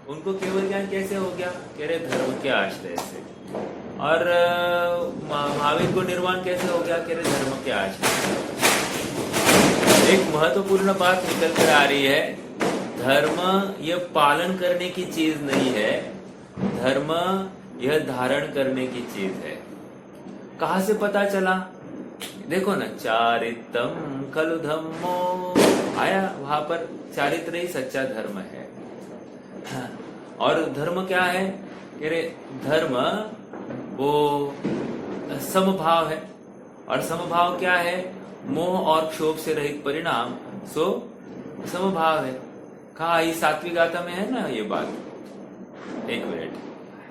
उनको केवल ज्ञान कैसे हो गया? कह रहे धर्म के आश्रय से। और महावीर को निर्वाण कैसे हो गया? कह रहे धर्म के आश्रय से। एक महत्वपूर्ण बात निकल कर आ रही है, धर्म यह पालन करने की चीज नहीं है, धर्म यह धारण करने की चीज है। कहाँ से पता चला? देखो ना, चारित्रम खलु धम्मो आया, वहां पर चारित्र ही सच्चा धर्म है। और धर्म क्या है? कह रहे धर्म वो समभाव है। और समभाव क्या है? मोह और क्षोभ से रहित परिणाम, सो समभाव है। कहा ये सात्विक गाथा में है ना ये बात। एक मिनट।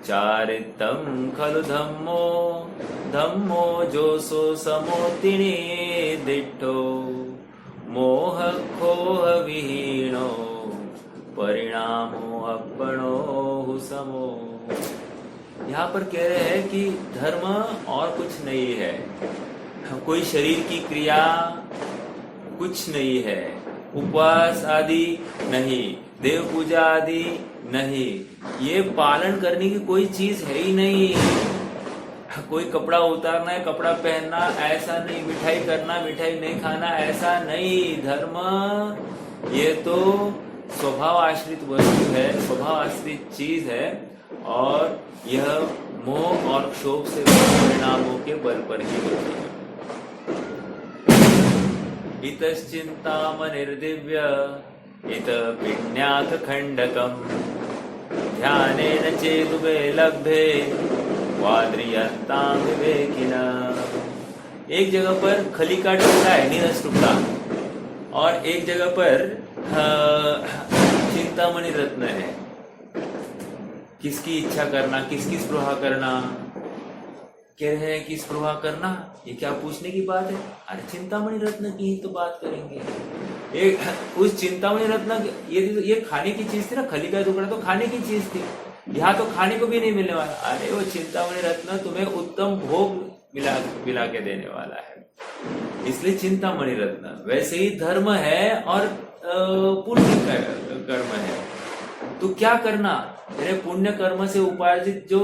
चारित्रम खलु धम्मो धम्मो जो सो समोतिनी दिट्ठो मोह खोह विहीनो परिणामो अपनो समो। यहाँ पर कह रहे हैं कि धर्म और कुछ नहीं है, कोई शरीर की क्रिया कुछ नहीं है, उपवास आदि नहीं, देव पूजा आदि नहीं, ये पालन करने की कोई चीज है ही नहीं। कोई कपड़ा उतारना है, कपड़ा पहनना ऐसा नहीं, मिठाई करना, मिठाई नहीं खाना ऐसा नहीं। धर्म ये तो स्वभाव आश्रित वस्तु है, स्वभाव आश्रित चीज है, और यह मोह और क्षोभ से परिणामों के बल पर ही होती है। इतश्चिन्तामणिर्दिव्य इत पिण्याथ खंडकम ध्यानेन चेदुबे लब्धे वाद्रियंतां विवेकिना। एक जगह पर खली का टुकड़ा है, नीरस टुकड़ा, और एक जगह पर चिंतामणि रत्न है। किसकी इच्छा करना, किसकी स्पृहा करना? कह रहे हैं कि स्पृहा करना, ये क्या पूछने की बात है? अरे चिंतामणि रत्न की ही तो बात करेंगे। एक उस चिंतामणि रत्न, ये खाने की चीज थी ना, खली का टुकड़ा तो खाने की चीज थी, यहाँ तो खाने को भी नहीं मिलने वाला। अरे वो चिंतामणि रत्न तुम्हें उत्तम भोग मिला के देने वाला है, इसलिए चिंतामणि रत्न। वैसे ही धर्म है और पुण्य कर्म है। तो क्या करना? मेरे पुण्य कर्म से उपार्जित जो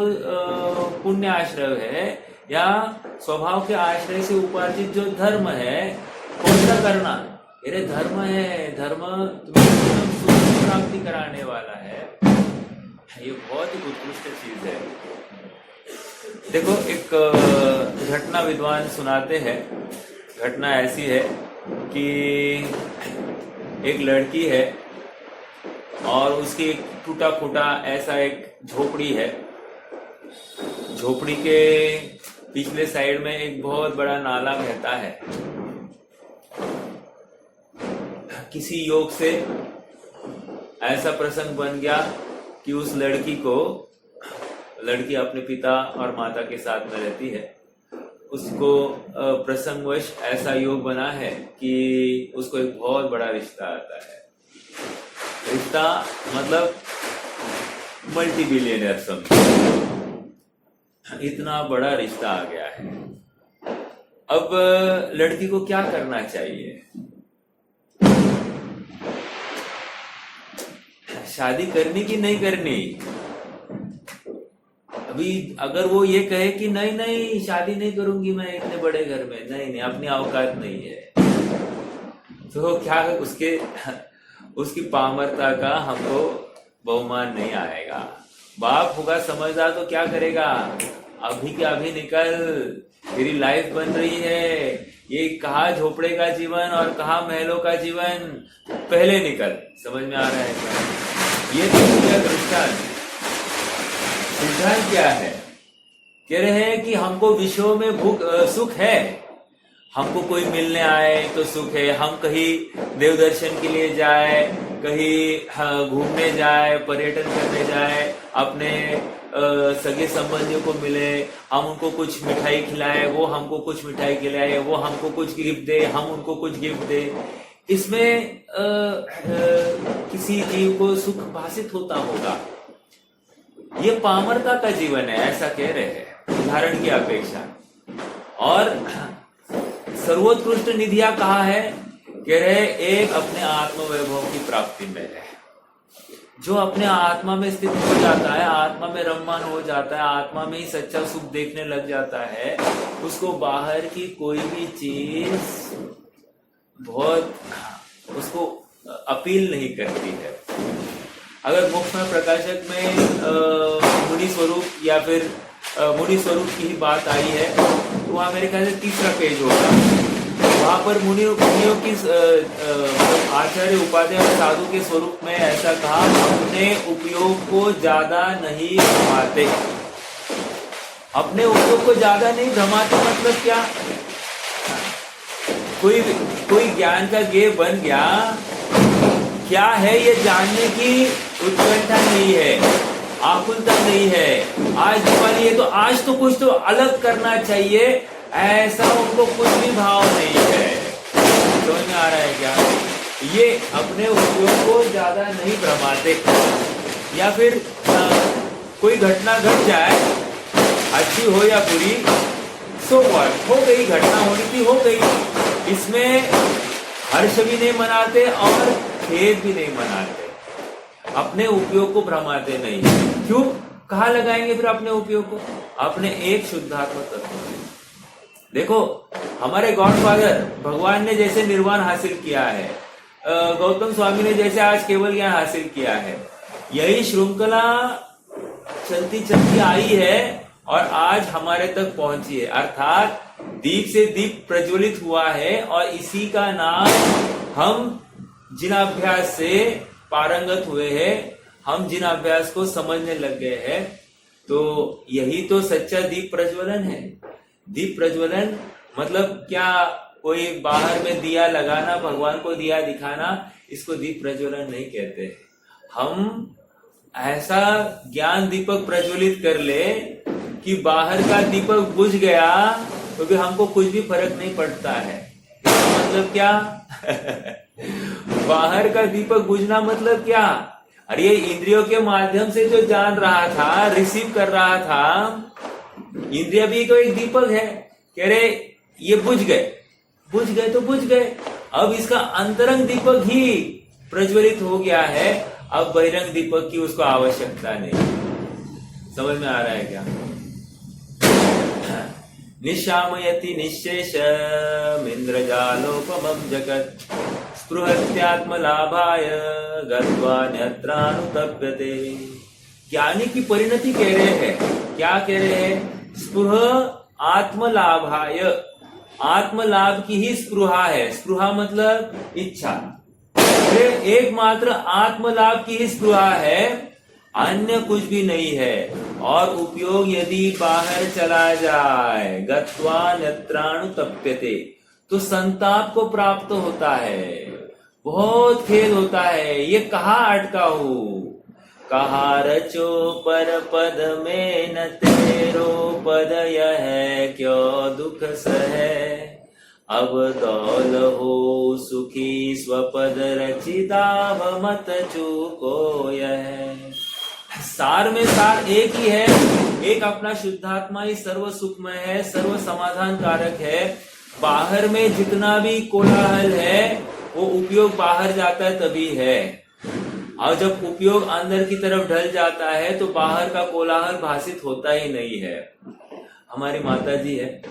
पुण्य आश्रय है, या स्वभाव के आश्रय से उपार्जित जो धर्म है, कौन सा करना? मेरे धर्म है, धर्म तुम्हें सुख प्राप्ति कराने वाला है। ये बहुत ही उत्कृष्ट चीज है। देखो, एक घटना विद्वान सुनाते हैं। घटना ऐसी है कि एक लड़की है और उसकी एक टूटा फूटा ऐसा एक झोपड़ी है। झोपड़ी के पिछले साइड में एक बहुत बड़ा नाला बहता है। किसी योग से ऐसा प्रसंग बन गया कि उस लड़की अपने पिता और माता के साथ में रहती है। उसको प्रसंगवश ऐसा योग बना है कि उसको एक बहुत बड़ा रिश्ता आता है। रिश्ता मतलब मल्टी बिलियनर समझो, इतना बड़ा रिश्ता आ गया है। अब लड़की को क्या करना चाहिए? शादी करनी कि नहीं करनी? अभी अगर वो ये कहे कि नहीं नहीं शादी नहीं करूंगी मैं इतने बड़े घर में, नहीं अपनी औकात नहीं है, तो क्या उसकी पामरता का हमको बहुमान नहीं आएगा। बाप होगा समझदार तो क्या करेगा? अभी के अभी निकल, तेरी लाइफ बन रही है। ये कहा झोपड़े का जीवन और कहा महलों का जीवन, पहले निकल। समझ में आ रहा है क्या? ये तो क्या दृष्टांत सिद्धांत क्या है? कह रहे हैं कि हमको विश्व में सुख है, हमको कोई मिलने आए तो सुख है, हम कहीं देव दर्शन के लिए जाए, कहीं घूमने जाए, पर्यटन करने जाए, अपने सगे संबंधियों को मिले, हम उनको कुछ मिठाई खिलाए, वो हमको कुछ मिठाई खिलाए, वो हमको कुछ गिफ्ट दे, हम उनको कुछ गिफ्ट दे। इसमें किसी जीव को सुख भाषित होता होगा। ये पामरता का जीवन है, ऐसा कह रहे हैं उदाहरण की अपेक्षा। और सर्वोत्कृष्ट निधिया कहा है? कह रहे एक अपने आत्म वैभव की प्राप्ति में है। जो अपने आत्मा में स्थित हो जाता है, आत्मा में रममान हो जाता है, आत्मा में ही सच्चा सुख देखने लग जाता है, उसको बाहर की कोई भी चीज बहुत उसको अपील नहीं करती है। अगर मुख में प्रकाशक में मुनि स्वरूप या फिर मुनि स्वरूप की ही बात आई है तो वहां मेरे ख्याल से 3रा पेज होगा, वहां पर मुनियों की आचार्य उपाध्याय और साधु के स्वरूप में ऐसा कहा, अपने उपयोग को ज्यादा नहीं भ्रमाते। अपने उपयोग को ज्यादा नहीं भ्रमाते मतलब क्या? कोई ज्ञान का गे बन गया, क्या है ये जानने की उत्कंठा नहीं है, आकुलता नहीं है। आज दिवाली है तो आज तो कुछ तो अलग करना चाहिए, ऐसा उनको कुछ भी भाव नहीं है। समझ में आ रहा है क्या? ये अपने उपयोग को ज्यादा नहीं भ्रमाते। या फिर कोई घटना घट जाए, अच्छी हो या बुरी, सो व्हाट, हो गई, घटना होनी थी हो गई, इसमें हर्ष भी नहीं मनाते और खेद भी नहीं मनाते, अपने उपयोग को भ्रमाते नहीं। क्यों? कहाँ लगाएंगे फिर अपने उपयोग को? अपने एक शुद्धात्मा तत्व में। देखो, हमारे गॉडफादर भगवान ने जैसे निर्वाण हासिल किया है, गौतम स्वामी ने जैसे आज केवल ज्ञान हासिल किया है, यही श्रृंखला चलती चलती आई है और आज हमारे तक पहुंची है। अर्थात दीप से दीप प्रज्वलित हुआ है और इसी का नाम हम जिन अभ्यास से पारंगत हुए हैं, हम जिन अभ्यास को समझने लग गए हैं, तो यही तो सच्चा दीप प्रज्वलन है। दीप प्रज्वलन मतलब क्या? कोई बाहर में दिया लगाना, भगवान को दिया दिखाना, इसको दीप प्रज्वलन नहीं कहते। हम ऐसा ज्ञान दीपक प्रज्वलित कर ले कि बाहर का दीपक बुझ गया तो भी हमको कुछ भी फर्क नहीं पड़ता है। मतलब क्या? बाहर का दीपक बुझना मतलब क्या? अरे ये इंद्रियों के माध्यम से जो जान रहा था, रिसीव कर रहा था, इंद्रिया भी कोई दीपक है। कह रहे ये बुझ गए तो बुझ गए, अब इसका अंतरंग दीपक ही प्रज्वलित हो गया है, अब बहिरंग दीपक की उसको आवश्यकता नहीं। समझ में आ रहा है क्या? निशामयति निश्शेषमिन्द्रजालोपमं जगत् स्पृहत्यात्मलाभाय गत्वा न्यत्रानुतप्यते। ज्ञानी की परिणति कह रहे हैं, क्या कह रहे हैं? स्पृह आत्मलाभाय, आत्मलाभ की ही स्पृहा है। स्पृहा मतलब इच्छा, एकमात्र आत्मलाभ की ही स्पृहा है, अन्य कुछ भी नहीं है। और उपयोग यदि बाहर चला जाए, गत्वा नत्रानुतप्यते, तो संताप को प्राप्त होता है, बहुत खेद होता है। ये कहाँ अटका हूँ? कहा रचो पर पद में न तेरो पद यह है, क्यों दुख सहे अब दौल हो सुखी स्वपद रचिताव मत चूको यह। सार में सार एक ही है, एक अपना शुद्धात्मा ही सर्व सुखमय है, सर्व समाधान कारक है। बाहर में जितना भी कोलाहल है वो उपयोग बाहर जाता है तभी है, और जब उपयोग अंदर की तरफ ढल जाता है तो बाहर का कोलाहल भाषित होता ही नहीं है। हमारी माता जी है,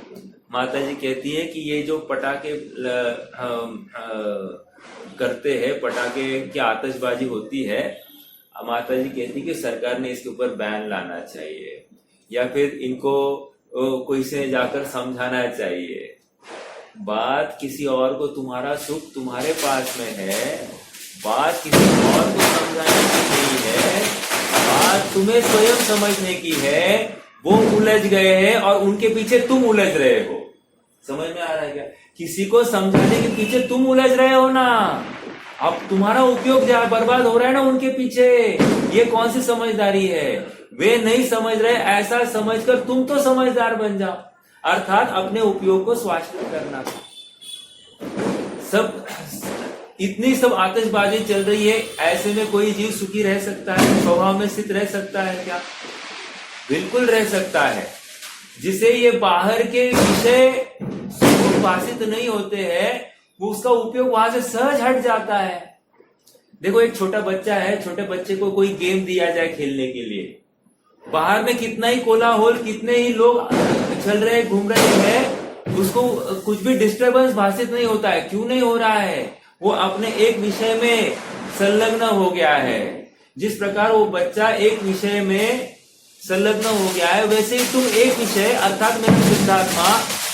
माता जी कहती है कि ये जो पटाखे करते हैं, पटाखे की आतिशबाजी होती है, माता जी कहती है कि सरकार ने इसके ऊपर बैन लाना चाहिए, या फिर इनको कोई से जाकर समझाना चाहिए। बात किसी और को, तुम्हारा सुख तुम्हारे पास में है, बात किसी और को समझाने की नहीं है, बात तुम्हें स्वयं समझने की है। वो उलझ गए हैं और उनके पीछे तुम उलझ रहे हो। समझ में आ रहा है क्या? किसी को समझाने के पीछे तुम उलझ रहे हो ना, अब तुम्हारा उपयोग बर्बाद हो रहा है ना उनके पीछे। ये कौन सी समझदारी है? वे नहीं समझ रहे, ऐसा समझकर तुम तो समझदार बन जाओ। अर्थात अपने उपयोग को स्वाश्रित करना। सब इतनी सब आतिशबाजी चल रही है, ऐसे में कोई जीव सुखी रह सकता है, स्वभाव में स्थित रह सकता है क्या? बिल्कुल रह सकता है। जिसे ये बाहर के विषय भाषित नहीं होते हैं, वो उसका उपयोग वहां से सहज हट जाता है। देखो एक छोटा बच्चा है, छोटे बच्चे को कोई गेम दिया जाए खेलने के लिए, बाहर में कितना ही कोलाहल, कितने ही लोग चल रहे घूम रहे हैं, उसको कुछ भी डिस्टरबेंस भाषित नहीं होता है। क्यों नहीं हो रहा है? वो अपने एक विषय में संलग्न हो गया है। जिस प्रकार वो बच्चा एक विषय में संलग्न हो गया है, वैसे ही तुम एक विषय अर्थात मेरा शुद्धात्मा,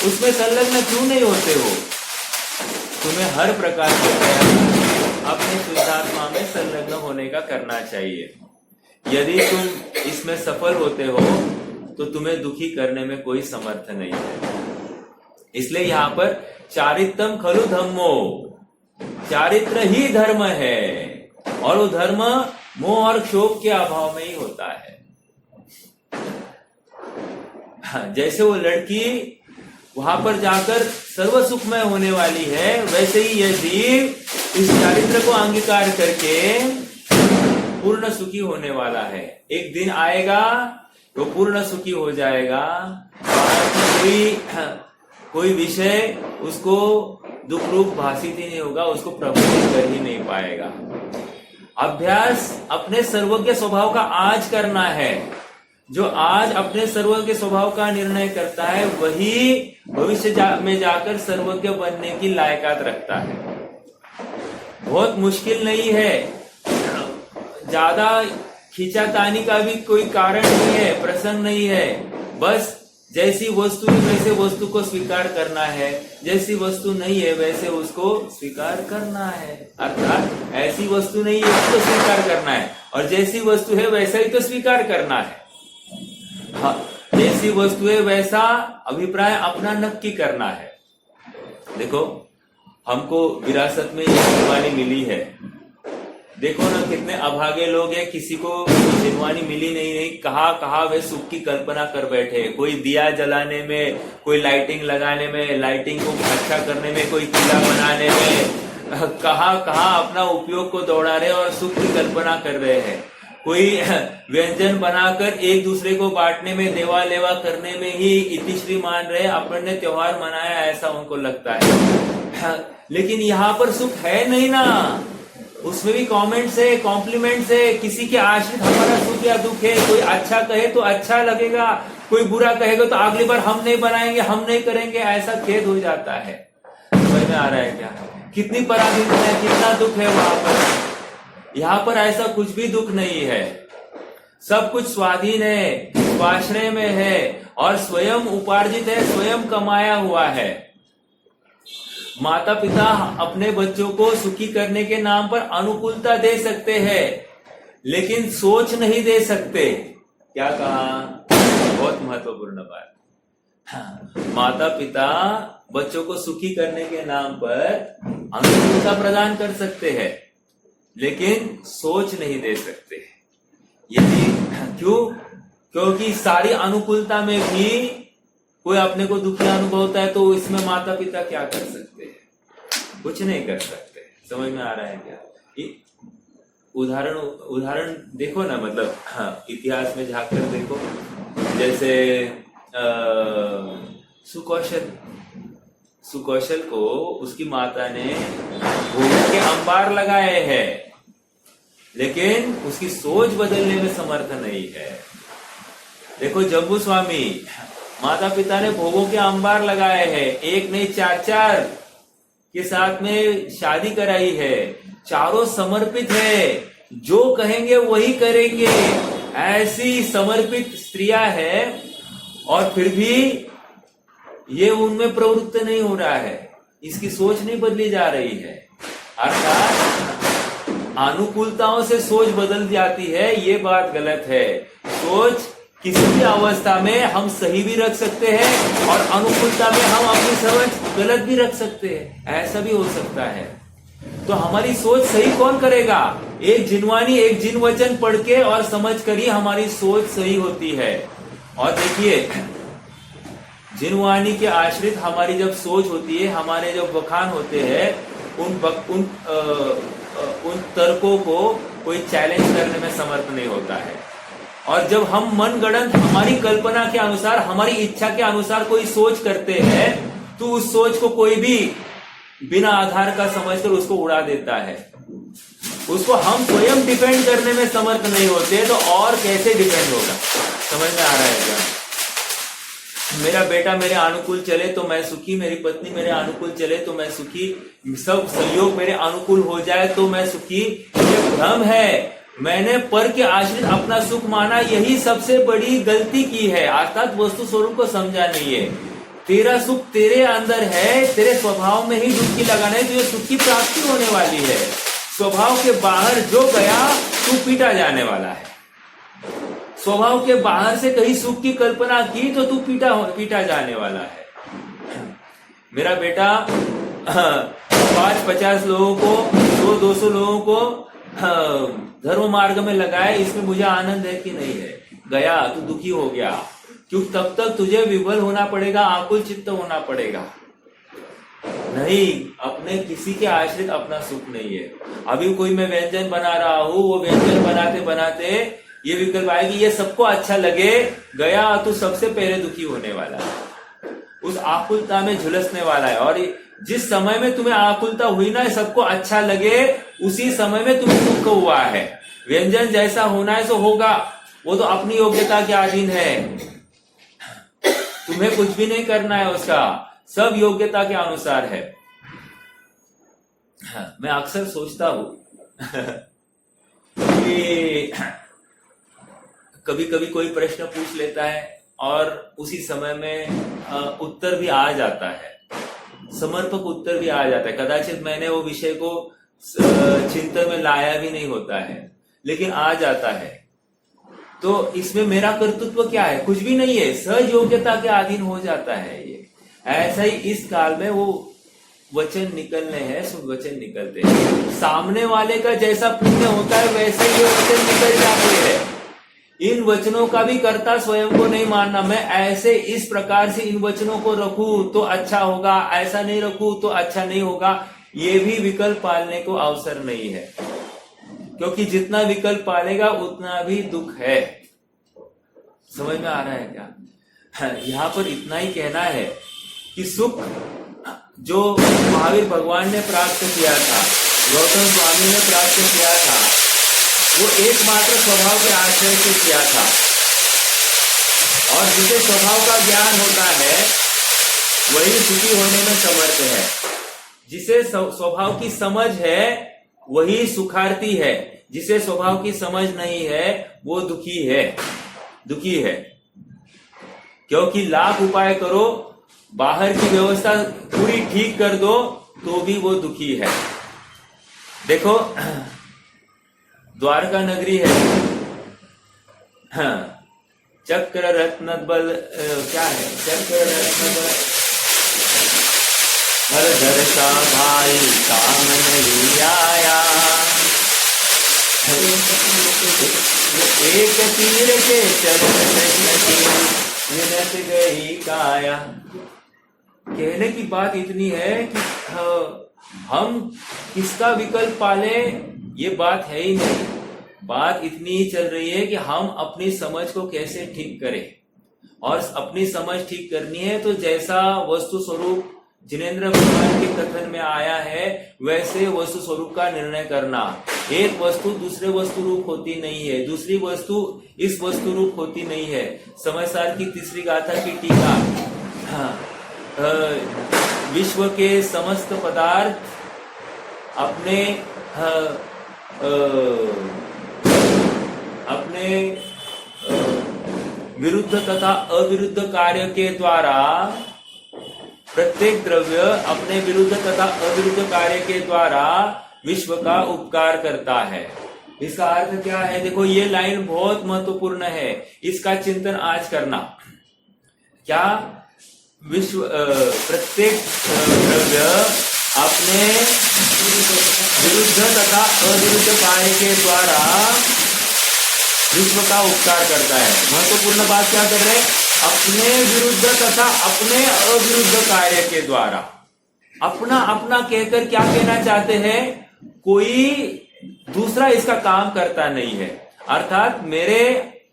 उसमें संलग्न क्यों नहीं होते हो? तुम्हें हर प्रकार के प्रयास अपने शुद्धात्मा में संलग्न होने का करना चाहिए। यदि तुम इसमें सफल होते हो तो तुम्हें दुखी करने में कोई समर्थ नहीं है। इसलिए यहाँ पर चारित्रम खलु धम्मो, चारित्र ही धर्म है, और वो धर्म मोह और क्षोभ के अभाव में ही होता है। जैसे वो लड़की वहां पर जाकर सर्व सुखमय होने वाली है, वैसे ही यह जीव इस चारित्र को अंगीकार करके पूर्ण सुखी होने वाला है। एक दिन आएगा तो पूर्ण सुखी हो जाएगा। कोई विषय उसको दुख रूप भाषित ही नहीं होगा, उसको प्रभावित कर ही नहीं पाएगा। अभ्यास अपने सर्वज्ञ स्वभाव का आज करना है। जो आज अपने सर्वज्ञ स्वभाव का निर्णय करता है, वही भविष्य में जाकर सर्वज्ञ बनने की लायकात रखता है। बहुत मुश्किल नहीं है, ज्यादा खींचातानी का भी कोई कारण नहीं है, प्रसंग नहीं है। बस जैसी वस्तु है वैसे वस्तु को स्वीकार करना है, जैसी वस्तु नहीं है वैसे उसको स्वीकार करना है। अर्थात ऐसी वस्तु नहीं है उसको स्वीकार करना है, और जैसी वस्तु है वैसा ही तो स्वीकार करना है। हाँ, जैसी वस्तु है वैसा अभिप्राय अपना नक्की करना है। देखो हमको विरासत में ये जिनवानी मिली है, देखो ना कितने अभागे लोग हैं, किसी को जिनवानी मिली नहीं, कहा वे सुख की कल्पना कर बैठे। कोई दिया जलाने में, कोई लाइटिंग लगाने में, लाइटिंग को अच्छा करने में, कोई किला बनाने में, कहा अपना उपयोग को दौड़ा रहे और सुख की कल्पना कर रहे हैं। कोई व्यंजन बनाकर एक दूसरे को बांटने में, देवा लेवा करने में ही इतिश्री मान रहे, अपन ने त्योहार मनाया ऐसा उनको लगता है। लेकिन यहाँ पर सुख है नहीं ना, उसमें भी कमेंट्स है, कॉम्प्लीमेंट्स है। किसी के आश्रित हमारा सुख या दुख है, कोई अच्छा कहे तो अच्छा लगेगा, कोई बुरा कहेगा तो अगली बार हम नहीं बनाएंगे, हम नहीं करेंगे, ऐसा खेद हो जाता है। समझ में आ रहा है क्या? कितनी पराधीनता है, कितना दुख है वहां पर। यहाँ पर ऐसा कुछ भी दुख नहीं है, सब कुछ स्वाधीन है, स्वाश्रय में है, और स्वयं उपार्जित है, स्वयं कमाया हुआ है। माता पिता अपने बच्चों को सुखी करने के नाम पर अनुकूलता दे सकते हैं, लेकिन सोच नहीं दे सकते। क्या कहा? बहुत महत्वपूर्ण बात। हाँ, माता पिता बच्चों को सुखी करने के नाम पर अनुकूलता प्रदान कर सकते हैं, लेकिन सोच नहीं दे सकते। यदि क्यों? क्योंकि सारी अनुकूलता में भी कोई अपने को दुखी अनुभव होता है, तो इसमें माता पिता क्या कर सकते हैं? कुछ नहीं कर सकते। समझ में आ रहा है क्या? उदाहरण देखो ना, मतलब हाँ, इतिहास में झांककर देखो। जैसे सुकौशल को उसकी माता ने भोग के अंबार लगाए हैं, लेकिन उसकी सोच बदलने में समर्थ नहीं है। देखो जम्बू स्वामी, माता पिता ने भोगों के अंबार लगाए हैं, एक नहीं चार के साथ में शादी कराई है, चारों समर्पित है, जो कहेंगे वही करेंगे, ऐसी समर्पित स्त्रियां हैं, और फिर भी ये उनमें प्रवृत्त नहीं हो रहा है, इसकी सोच नहीं बदली जा रही है। अर्थात अनुकूलताओं से सोच बदल जाती है, ये बात गलत है। सोच किसी भी अवस्था में हम सही भी रख सकते हैं, और अनुकूलता में हम अपनी समझ गलत भी रख सकते हैं, ऐसा भी हो सकता है। तो हमारी सोच सही कौन करेगा? एक जिनवानी, एक जिन वचन पढ़ के और समझ कर ही हमारी सोच सही होती है। और देखिए, जिनवानी के आश्रित हमारी जब सोच होती है, हमारे जो बखान होते हैं, उन तर्कों को कोई चैलेंज करने में समर्थ नहीं होता है। और जब हम मनगढ़ंत हमारी कल्पना के अनुसार, हमारी इच्छा के अनुसार कोई सोच करते हैं, तो उस सोच को कोई भी बिना आधार का समझकर उसको उड़ा देता है। उसको हम स्वयं डिपेंड करने में समर्थ नहीं होते तो और कैसे डिपेंड होगा? समझ में आ रहा है क्या? मेरा बेटा मेरे अनुकूल चले तो मैं सुखी, मेरी पत्नी मेरे अनुकूल चले तो मैं सुखी, सब संयोग मेरे अनुकूल हो जाए तो मैं सुखी, ये भ्रम है। मैंने पर के आश्रित अपना सुख माना, यही सबसे बड़ी गलती की है, अर्थात वस्तु स्वरूप को समझा नहीं है। तेरा सुख तेरे अंदर है, तेरे स्वभाव में ही डुबकी लगाना है, तुझे सुख की प्राप्ति होने वाली है। स्वभाव के बाहर जो गया तू पीटा जाने वाला है। स्वभाव के बाहर से कहीं सुख की कल्पना की तो तू पीटा जाने वाला है। मेरा बेटा 5-50 लोगों को, 100-200 लोगों को धर्म मार्ग में लगाए, इसमें मुझे आनंद है कि नहीं है? गया तू दुखी हो गया, क्योंकि तब तक तुझे विवल होना पड़ेगा, आकुल चित्त होना पड़ेगा। नहीं, अपने किसी के आश्रित अपना सुख नहीं है। अभी कोई मैं व्यंजन बना रहा हूं, वो व्यंजन बनाते बनाते ये विकल्प आए कि ये सबको अच्छा लगे, गया तो सबसे पहले दुखी होने वाला है, उस आकुलता में झुलसने वाला है। और जिस समय में तुम्हें आकुलता हुई ना, सबको अच्छा लगे, उसी समय में तुम्हें दुख हुआ है। व्यंजन जैसा होना है सो होगा, वो तो अपनी योग्यता के अधीन है, तुम्हें कुछ भी नहीं करना है, उसका सब योग्यता के अनुसार है। मैं अक्सर सोचता हूं कि कभी कभी कोई प्रश्न पूछ लेता है और उसी समय में उत्तर भी आ जाता है, समर्पक उत्तर भी आ जाता है। कदाचित मैंने वो विषय को चिंतन में लाया भी नहीं होता है, लेकिन आ जाता है। तो इसमें मेरा कर्तृत्व क्या है? कुछ भी नहीं है, सहज योग्यता के अधीन हो जाता है ये। ऐसा ही इस काल में वो वचन निकलने हैं, शुभ वचन निकलते हैं। सामने वाले का जैसा पुण्य होता है वैसे ही वचन निकल जाते हैं। इन वचनों का भी कर्ता स्वयं को नहीं मानना, मैं ऐसे इस प्रकार से इन वचनों को रखूं तो अच्छा होगा, ऐसा नहीं रखूं तो अच्छा नहीं होगा, ये भी विकल्प पालने को अवसर नहीं है, क्योंकि जितना विकल्प पालेगा उतना भी दुख है। समझ में आ रहा है क्या? यहाँ पर इतना ही कहना है कि सुख जो महावीर भगवान ने प्राप्त किया था, गौतम स्वामी ने प्राप्त किया था, वो एकमात्र स्वभाव के आश्रय से किया था। और जिसे स्वभाव का ज्ञान होता है वही सुखी होने में समर्थ है। जिसे स्वभाव की समझ है वही सुखार्थी है, जिसे स्वभाव की समझ नहीं है वो दुखी है। क्योंकि लाख उपाय करो, बाहर की व्यवस्था पूरी ठीक कर दो तो भी वो दुखी है। देखो, द्वारका नगरी है, हाँ, चक्र रत्न बल क्या है? चक्र रत्न बल हर का भाई काम नहीं आया, एक तीर के चरण विनत गई काया। कहने की बात इतनी है कि हम किसका विकल्प पाले ये बात है ही नहीं। बात इतनी ही चल रही है कि हम अपनी समझ को कैसे ठीक करें, और अपनी समझ ठीक करनी है तो जैसा वस्तु स्वरूप जिनेंद्र भगवान के कथन में आया है वैसे वस्तु स्वरूप का निर्णय करना। एक वस्तु दूसरे वस्तु रूप होती नहीं है, दूसरी वस्तु इस वस्तु रूप होती नहीं है। समयसार की तीसरी गाथा की टीका, विश्व के समस्त पदार्थ अपने विरुद्ध तथा अविरुद्ध कार्य के द्वारा, प्रत्येक द्रव्य अपने विरुद्ध तथा अविरुद्ध कार्य के द्वारा विश्व का उपकार करता है। इसका अर्थ क्या है? देखो, ये लाइन बहुत महत्वपूर्ण है, इसका चिंतन आज करना। क्या? विश्व प्रत्येक द्रव्य अपने विरुद्ध तथा अविरुद्ध कार्य के द्वारा विश्व का उपकार करता है। महत्वपूर्ण बात क्या कर रहे हैं? अपने विरुद्ध तथा अपने अविरुद्ध कार्य के द्वारा। अपना अपना कहकर क्या कहना चाहते हैं? कोई दूसरा इसका काम करता नहीं है, अर्थात मेरे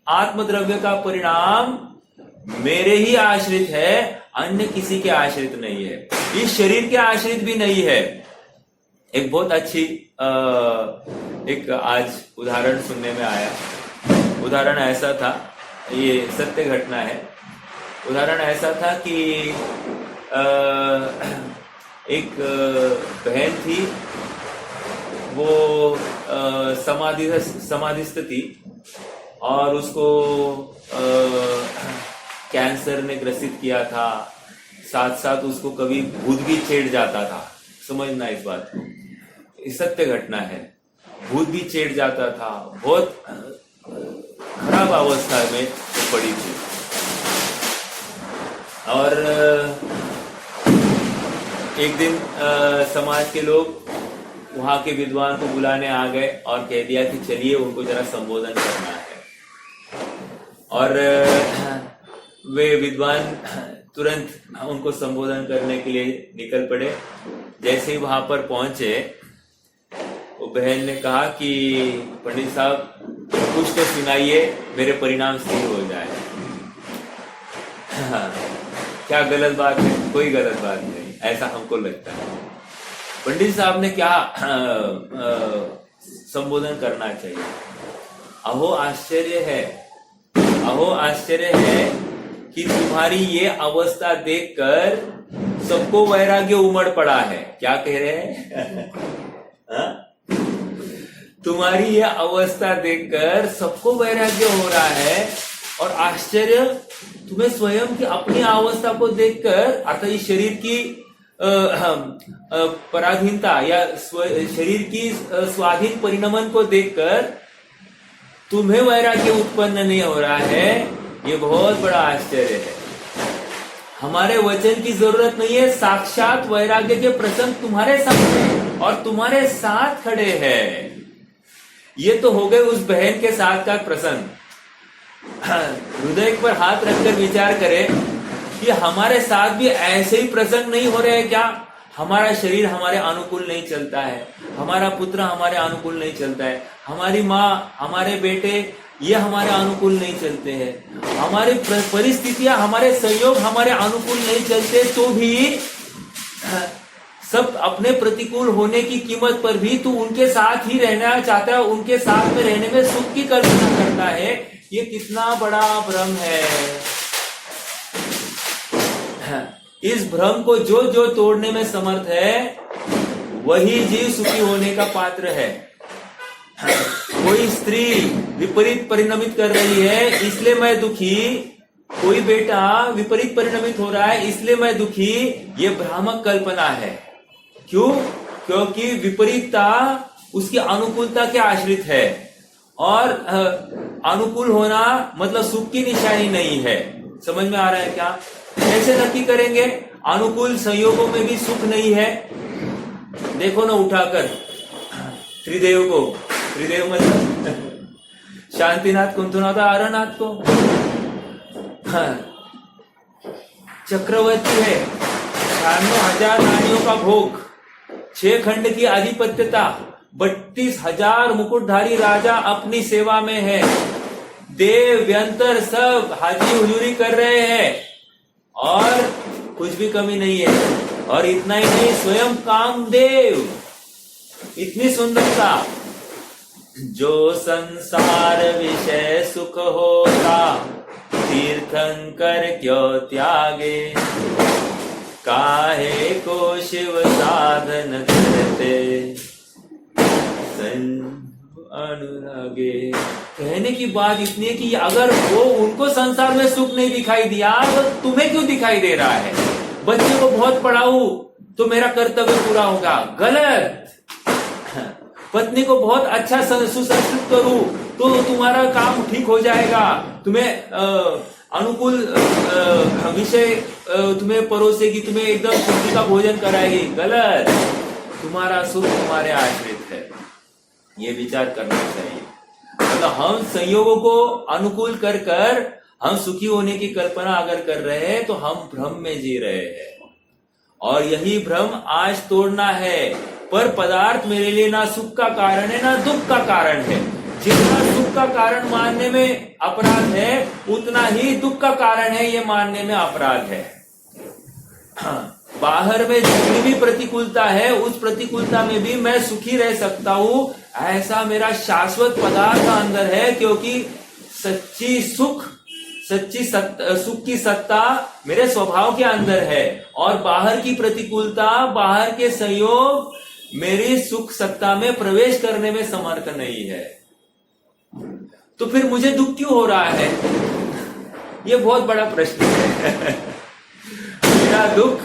आत्मद्रव्य का परिणाम मेरे ही आश्रित है, अन्य किसी के आश्रित नहीं है, इस शरीर के आश्रित भी नहीं है। एक बहुत अच्छी एक आज उदाहरण सुनने में आया। उदाहरण ऐसा था, ये सत्य घटना है। उदाहरण ऐसा था कि एक बहन थी, वो समाधिस्थ थी और उसको कैंसर ने ग्रसित किया था। साथ साथ उसको कभी भूत भी छेड़ जाता था। समझना इस बात को, इस सत्य घटना है। भूत भी छेड़ जाता था, बहुत खराब अवस्था में वो पड़ी थी। और एक दिन समाज के लोग वहां के विद्वान को बुलाने आ गए और कह दिया कि चलिए उनको जरा संबोधन करना है। और वे विद्वान तुरंत उनको संबोधन करने के लिए निकल पड़े। जैसे ही वहां पर पहुंचे, वो बहन ने कहा कि पंडित साहब कुछ तो सुनाइए, मेरे परिणाम सही हो जाए। क्या गलत बात है? कोई गलत बात नहीं, ऐसा हमको लगता है। पंडित साहब ने क्या संबोधन करना चाहिए? अहो आश्चर्य है, अहो आश्चर्य है कि तुम्हारी ये अवस्था देखकर सबको वैराग्य उमड़ पड़ा है। क्या कह रहे हैं? तुम्हारी ये अवस्था देखकर सबको वैराग्य हो रहा है, और आश्चर्य तुम्हें स्वयं की अपनी अवस्था को देखकर, अर्थात इस शरीर की पराधीनता या शरीर की स्वाधीन परिणमन को देखकर तुम्हें वैराग्य उत्पन्न नहीं हो रहा है। ये बहुत बड़ा आश्चर्य है। हमारे वचन की जरूरत नहीं है, साक्षात वैराग्य के प्रसंग तुम्हारे सामने और तुम्हारे साथ खड़े हैं। ये तो हो गए उस बहन के साथ का प्रसंग। हृदय पर हाथ रखकर विचार करें कि हमारे साथ भी ऐसे ही प्रसंग नहीं हो रहे हैं क्या? हमारा शरीर हमारे अनुकूल नहीं चलता है, हमारा पुत्र हमारे अनुकूल नहीं चलता है, हमारी माँ, हमारे बेटे ये हमारे अनुकूल नहीं चलते हैं, हमारी परिस्थितियां, हमारे सहयोग हमारे अनुकूल नहीं चलते, तो भी सब अपने प्रतिकूल होने की कीमत पर भी तू उनके साथ ही रहना चाहता है, उनके साथ में रहने में सुख की कल्पना करता है। ये कितना बड़ा भ्रम है। इस भ्रम को जो जो तोड़ने में समर्थ है, वही जीव सुखी होने का पात्र है। कोई स्त्री विपरीत परिणमित कर रही है इसलिए मैं दुखी, कोई बेटा विपरीत परिणमित हो रहा है इसलिए मैं दुखी, ये भ्रामक कल्पना है। क्यों? क्योंकि विपरीतता उसकी अनुकूलता के आश्रित है, और अनुकूल होना मतलब सुख की निशानी नहीं है। समझ में आ रहा है क्या? कैसे नक्की करेंगे? अनुकूल संयोगों में भी सुख नहीं है। देखो ना उठाकर त्रिदेव को, त्रिदेव मतलब शांतिनाथ, कुंतुनाथ, आरनाथ को। चक्रवर्ती है, 96,000 रानियों का भोग, 6 खंड की आधिपत्यता, 32,000 मुकुटधारी राजा अपनी सेवा में है, देव व्यंतर सब हाजी हुजूरी कर रहे हैं और कुछ भी कमी नहीं है। और इतना ही नहीं, स्वयं कामदेव, इतनी सुंदरता। जो संसार विषय सुख होता, तीर्थंकर क्यों त्यागे, काहे को शिव साधन करते अनुरागे। कहने की बात इतनी है कि अगर वो उनको संसार में सुख नहीं दिखाई दिया तो तुम्हें क्यों दिखाई दे रहा है? बच्चे को बहुत पढ़ाऊं तो मेरा कर्तव्य पूरा होगा, गलत। पत्नी को बहुत अच्छा सुसंस्कृत करूं तो तुम्हारा काम ठीक हो जाएगा, तुम्हें अनुकूल विषय तुम्हें परोसेगी, तुम्हें एकदम शुद्धि का भोजन कराएगी, गलत। तुम्हारा सुख तुम्हारे आश्रित है, ये विचार करना चाहिए। मतलब हम संयोगों को अनुकूल कर कर हम सुखी होने की कल्पना अगर कर रहे हैं तो हम भ्रम में जी रहे हैं, और यही भ्रम आज तोड़ना है। पर पदार्थ मेरे लिए ना सुख का कारण है ना दुख का कारण है। जितना सुख का कारण मानने में अपराध है, उतना ही दुख का कारण है ये मानने में अपराध है। बाहर में जितनी भी प्रतिकूलता है उस प्रतिकूलता में भी मैं सुखी रह सकता हूं, ऐसा मेरा शाश्वत पदार्थ अंदर है, क्योंकि सच्ची सुख सुख की सत्ता मेरे स्वभाव के अंदर है, और बाहर की प्रतिकूलता, बाहर के संयोग मेरी सुख सत्ता में प्रवेश करने में समर्थ नहीं है। तो फिर मुझे दुख क्यों हो रहा है? ये बहुत बड़ा प्रश्न है। मेरा दुख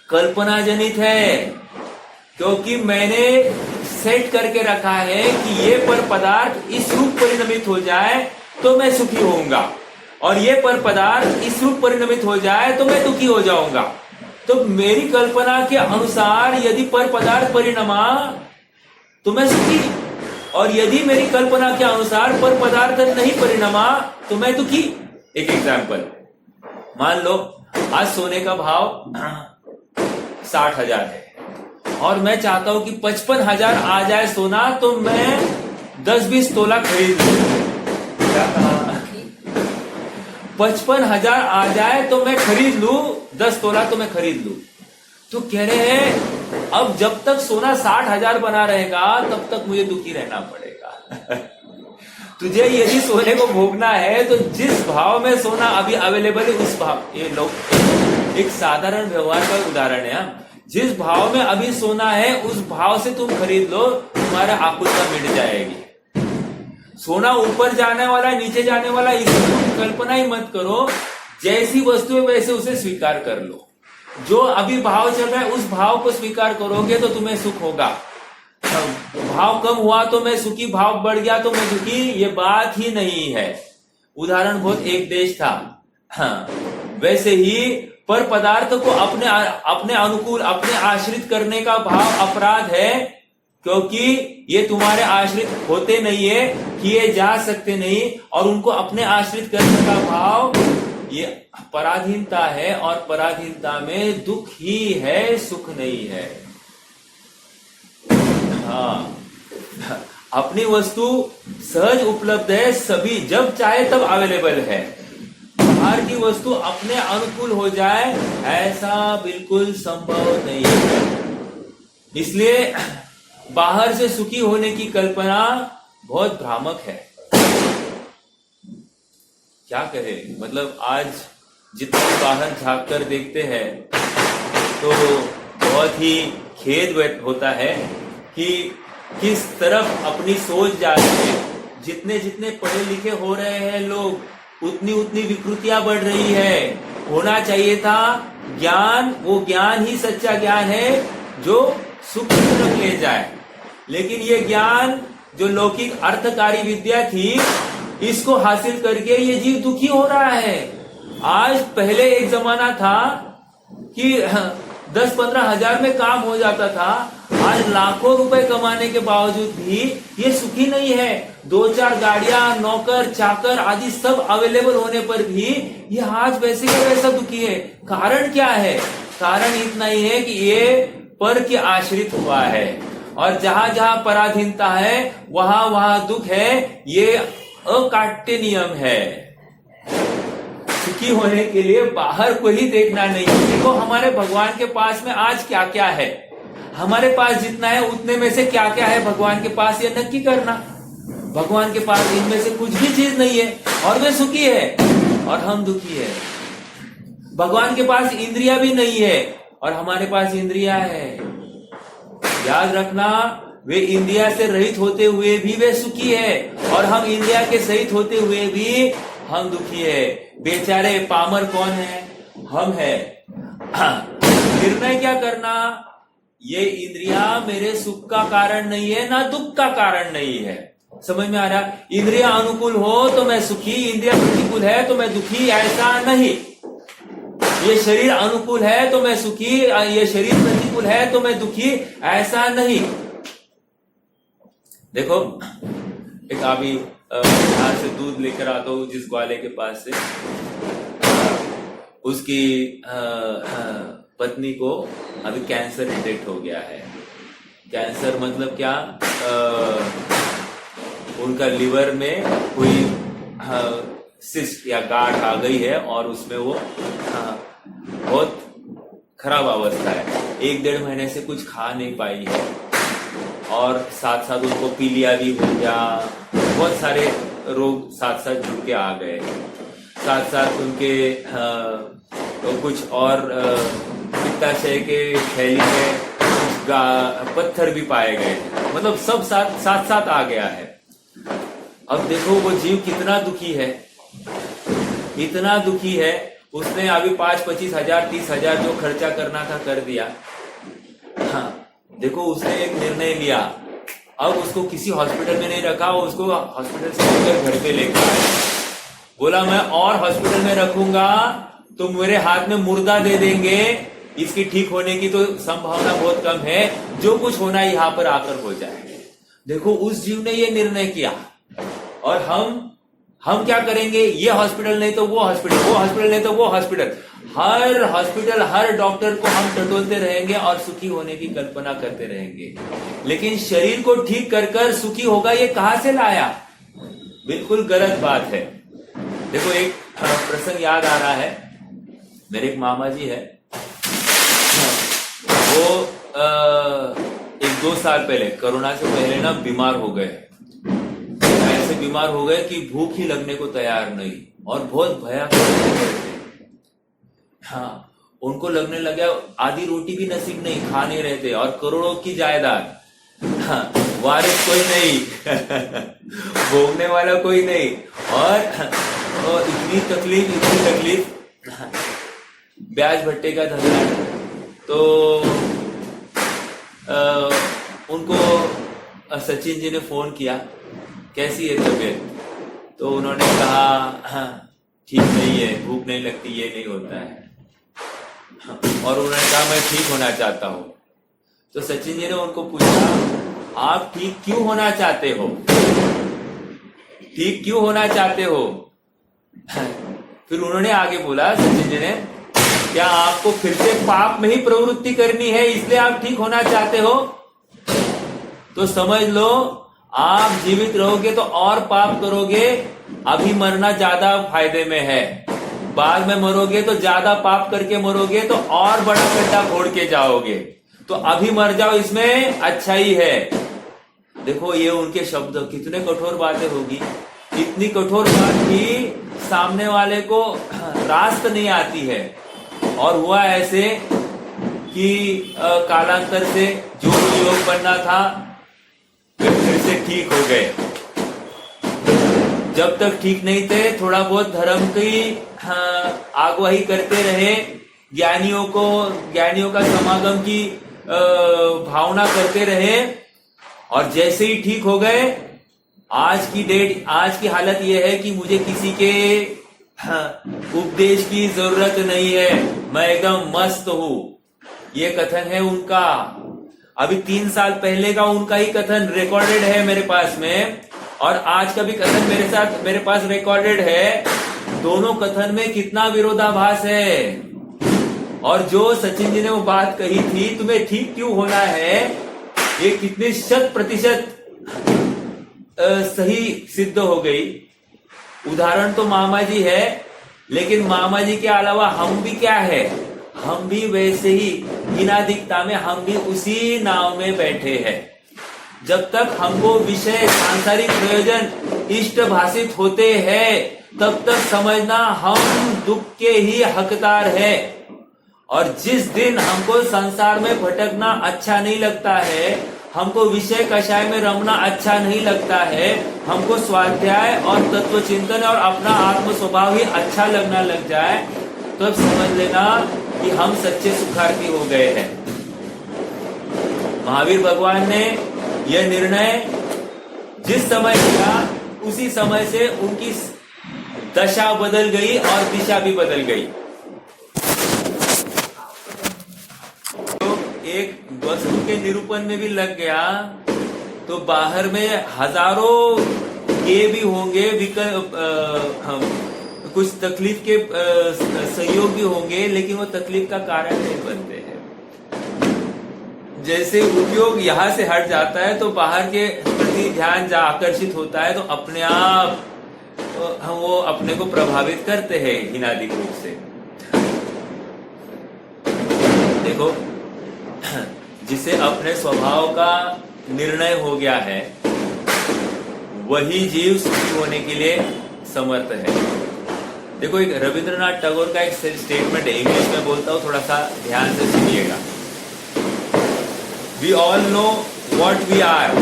कल्पना जनित है, क्योंकि मैंने सेट करके रखा है कि ये पर पदार्थ इस रूप परिणमित हो जाए तो मैं सुखी होऊंगा, और ये पर पदार्थ इस रूप परिणमित हो जाए तो मैं दुखी हो जाऊंगा। तो मेरी कल्पना के अनुसार यदि पर पदार्थ परिणमा तो मैं सुखी, और यदि मेरी कल्पना के अनुसार पर पदार्थ नहीं परिणमा तो मैं दुखी। एक एग्जाम्पल, मान लो आज सोने का भाव 60,000 है और मैं चाहता हूं कि 55,000 आ जाए सोना तो मैं 10-20 तोला खरीद लूं। 55,000 आ जाए तो मैं खरीद लूं, 10 तोला तो मैं खरीद लूं। तो कह रहे हैं अब जब तक सोना 60,000 बना रहेगा तब तक मुझे दुखी रहना पड़ेगा। तुझे यदि सोने को भोगना है तो जिस भाव में सोना अभी अवेलेबल है उस भाव, ये लोग एक साधारण व्यवहार का उदाहरण है, जिस भाव में अभी सोना है उस भाव से तुम खरीद लो, तुम्हारा आकुलता मिट जाएगी। सोना ऊपर जाने वाला नीचे जाने वाला इसकी तुम कल्पना ही मत करो, जैसी वस्तु है वैसे उसे स्वीकार कर लो। जो अभी भाव चल रहा है उस भाव को स्वीकार करोगे तो तुम्हें सुख होगा। भाव कम हुआ तो मैं सुखी, भाव बढ़ गया तो मैं दुखी, ये बात ही नहीं है। उदाहरण बहुत एक देश था, हाँ, वैसे ही पर पदार्थ को अपने अनुकूल, अपने आश्रित करने का भाव अपराध है, क्योंकि ये तुम्हारे आश्रित होते नहीं है, किए जा सकते नहीं, और उनको अपने आश्रित करने का भाव ये पराधीनता है, और पराधीनता में दुख ही है, सुख नहीं है। हाँ, अपनी वस्तु सहज उपलब्ध है, सभी जब चाहे तब अवेलेबल है। बाहर की वस्तु अपने अनुकूल हो जाए ऐसा बिल्कुल संभव नहीं है। इसलिए बाहर से सुखी होने की कल्पना बहुत भ्रामक है। क्या कहे, मतलब आज जितना बाहर झांक कर देखते हैं तो बहुत ही खेद होता है कि किस तरफ अपनी सोच जा रही है। जितने जितने पढ़े लिखे हो रहे हैं लोग, उतनी उतनी विकृतियां बढ़ रही है। होना चाहिए था ज्ञान, वो ज्ञान ही सच्चा ज्ञान है जो सुख तक ले जाए, लेकिन ये ज्ञान जो लौकिक अर्थकारी विद्या थी, इसको हासिल करके ये जीव दुखी हो रहा है। आज पहले एक जमाना था कि 10-15 हजार में काम हो जाता था, आज लाखों रुपए कमाने के बावजूद भी ये सुखी नहीं है। 2-4 गाड़ियां, नौकर चाकर आदि सब अवेलेबल होने पर भी ये आज वैसे का वैसा दुखी है। कारण क्या है? कारण इतना ही है कि ये पर के आश्रित हुआ है, और जहां जहां पराधीनता है वहां वहां दुख है। ये अकाट्य नियम है। सुखी होने के लिए बाहर को ही देखना नहीं। देखो हमारे भगवान के पास में आज क्या क्या है, हमारे पास जितना है उतने में से क्या क्या है भगवान के पास, ये नक्की करना। भगवान के पास इनमें से कुछ भी चीज नहीं है और वे सुखी है और हम दुखी है। भगवान के पास इंद्रिया भी नहीं है और हमारे पास इंद्रिया है। याद रखना, वे इंद्रिया से रहित होते हुए भी वे सुखी है और हम इंद्रिया के सहित होते हुए भी हम दुखी है। बेचारे पामर कौन है? हम है। निर्णय क्या करना? ये इंद्रिया मेरे सुख का कारण नहीं है, ना दुख का कारण नहीं है। समझ में आ रहा? इंद्रिया अनुकूल हो तो मैं सुखी, इंद्रिया प्रतिकूल है तो मैं दुखी, ऐसा नहीं। ये शरीर अनुकूल है तो मैं सुखी, ये शरीर प्रतिकूल है तो मैं दुखी, ऐसा नहीं। देखो, एक अभी बाहर से दूध लेकर आता हूं जिस ग्वाले के पास से, उसकी पत्नी को अभी कैंसर डिटेक्ट हो गया है। कैंसर मतलब क्या? उनका लिवर में कोई सिस्ट या गांठ आ गई है और उसमें वो बहुत खराब अवस्था है, 1-1.5 महीने से कुछ खा नहीं पाई है, और साथ साथ उनको पीलिया भी हो गया, बहुत सारे रोग साथ साथ जुड़ के आ गए, साथ साथ उनके तो कुछ और पित्ताशय के थैली में पत्थर भी पाए गए, मतलब सब साथ साथ आ गया है। अब देखो वो जीव कितना दुखी है, इतना दुखी है, उसने अभी 5-25 हजार 30 हजार जो खर्चा करना था कर दिया। हाँ, देखो उसने एक निर्णय लिया, अब उसको किसी हॉस्पिटल में नहीं रखा, उसको हॉस्पिटल से लेकर घर पे लेकर आया, बोला मैं और हॉस्पिटल में रखूंगा तो मेरे हाथ में मुर्दा दे देंगे, इसकी ठीक होने की तो संभावना बहुत कम है, जो कुछ होना यहाँ पर आकर हो जाए। देखो उस जीव ने ये निर्णय किया, और हम क्या करेंगे, ये हॉस्पिटल नहीं तो वो हॉस्पिटल, वो हॉस्पिटल नहीं तो वो हॉस्पिटल, हर हॉस्पिटल हर डॉक्टर को हम टटोलते रहेंगे और सुखी होने की कल्पना करते रहेंगे। लेकिन शरीर को ठीक कर कर सुखी होगा, ये कहां से लाया? बिल्कुल गलत बात है। देखो एक प्रसंग याद आ रहा है, मेरे एक मामा जी है, वो 1-2 साल पहले कोरोना से पहले ना बीमार हो गए, ऐसे बीमार हो गए कि भूख ही लगने को तैयार नहीं, और बहुत भयानक। हाँ, उनको लगने लगा आधी रोटी भी नसीब नहीं, खा नहीं रहे थे, और करोड़ों की जायदाद, हाँ, वारिस कोई नहीं भोगने वाला कोई नहीं, और इतनी तकलीफ, ब्याज भट्टे का धंधा। तो उनको सचिन जी ने फोन किया, कैसी है तबीयत? तो उन्होंने कहा हाँ ठीक नहीं है, भूख नहीं लगती, ये नहीं होता है। और उन्होंने कहा मैं ठीक होना चाहता हूं। तो सचिन जी ने उनको पूछा आप ठीक क्यों होना चाहते हो, ठीक क्यों होना चाहते हो? फिर उन्होंने आगे बोला सचिन जी ने, क्या आपको फिर से पाप में ही प्रवृत्ति करनी है इसलिए आप ठीक होना चाहते हो? तो समझ लो आप जीवित रहोगे तो और पाप करोगे, अभी मरना ज्यादा फायदे में है, बाद में मरोगे तो ज्यादा पाप करके मरोगे तो और बड़ा गड्ढा खोड़ के जाओगे, तो अभी मर जाओ, इसमें अच्छा ही है। देखो ये उनके शब्द, कितने कठोर बातें होगी, इतनी कठोर बात भी सामने वाले को रास्त नहीं आती है। और हुआ ऐसे कि कालांतर से जो योग बनना था फिर से ठीक हो गए। जब तक ठीक नहीं थे थोड़ा बहुत धर्म की आगवाही करते रहे, ज्ञानियों का समागम की भावना करते रहे, और जैसे ही ठीक हो गए, आज की हालत यह है कि मुझे किसी के उपदेश की जरूरत नहीं है, मैं एकदम मस्त हूं। ये कथन है उनका, अभी 3 साल पहले का उनका ही कथन रिकॉर्डेड है मेरे पास में, और आज का भी कथन मेरे पास रिकॉर्डेड है। दोनों कथन में कितना विरोधाभास है। और जो सचिन जी ने वो बात कही थी तुम्हें ठीक क्यों होना है, ये कितने 100% सही सिद्ध हो गई। उदाहरण तो मामा जी है, लेकिन मामा जी के अलावा हम भी क्या है, हम भी वैसे ही हिनादिकता में, हम भी उसी नाव में बैठे हैं। जब तक हमको विषय सांसारिक प्रयोजन इष्ट भाषित होते हैं तब तक समझना हम दुख के ही हकदार है। और जिस दिन हमको संसार में भटकना अच्छा नहीं लगता है, हमको विषय कषाय में रमना अच्छा नहीं लगता है, हमको स्वाध्याय और तत्व चिंतन और अपना आत्म स्वभाव ही अच्छा लगना लग जाए, तो अब समझ लेना कि हम सच्चे सुखार्थी हो गए हैं। महावीर भगवान ने यह निर्णय जिस समय किया उसी समय से उनकी दशा बदल गई और दिशा भी बदल गई। एक वस्तु के निरूपण में भी लग गया तो बाहर में हजारों ये भी होंगे, कुछ तकलीफ के सहयोग भी होंगे, लेकिन वो तकलीफ का कारण नहीं बनते हैं। जैसे उपयोग यहाँ से हट जाता है तो बाहर के प्रति ध्यान आकर्षित होता है, तो अपने आप हम वो अपने को प्रभावित करते हैं हिनादिक रूप से। देखो, जिसे अपने स्वभाव का निर्णय हो गया है वही जीव सुखी होने के लिए समर्थ है। देखो, एक रविंद्रनाथ टैगोर का एक स्टेटमेंट है, इंग्लिश में बोलता हूं, थोड़ा सा ध्यान से सुनिएगा। We all know what we are,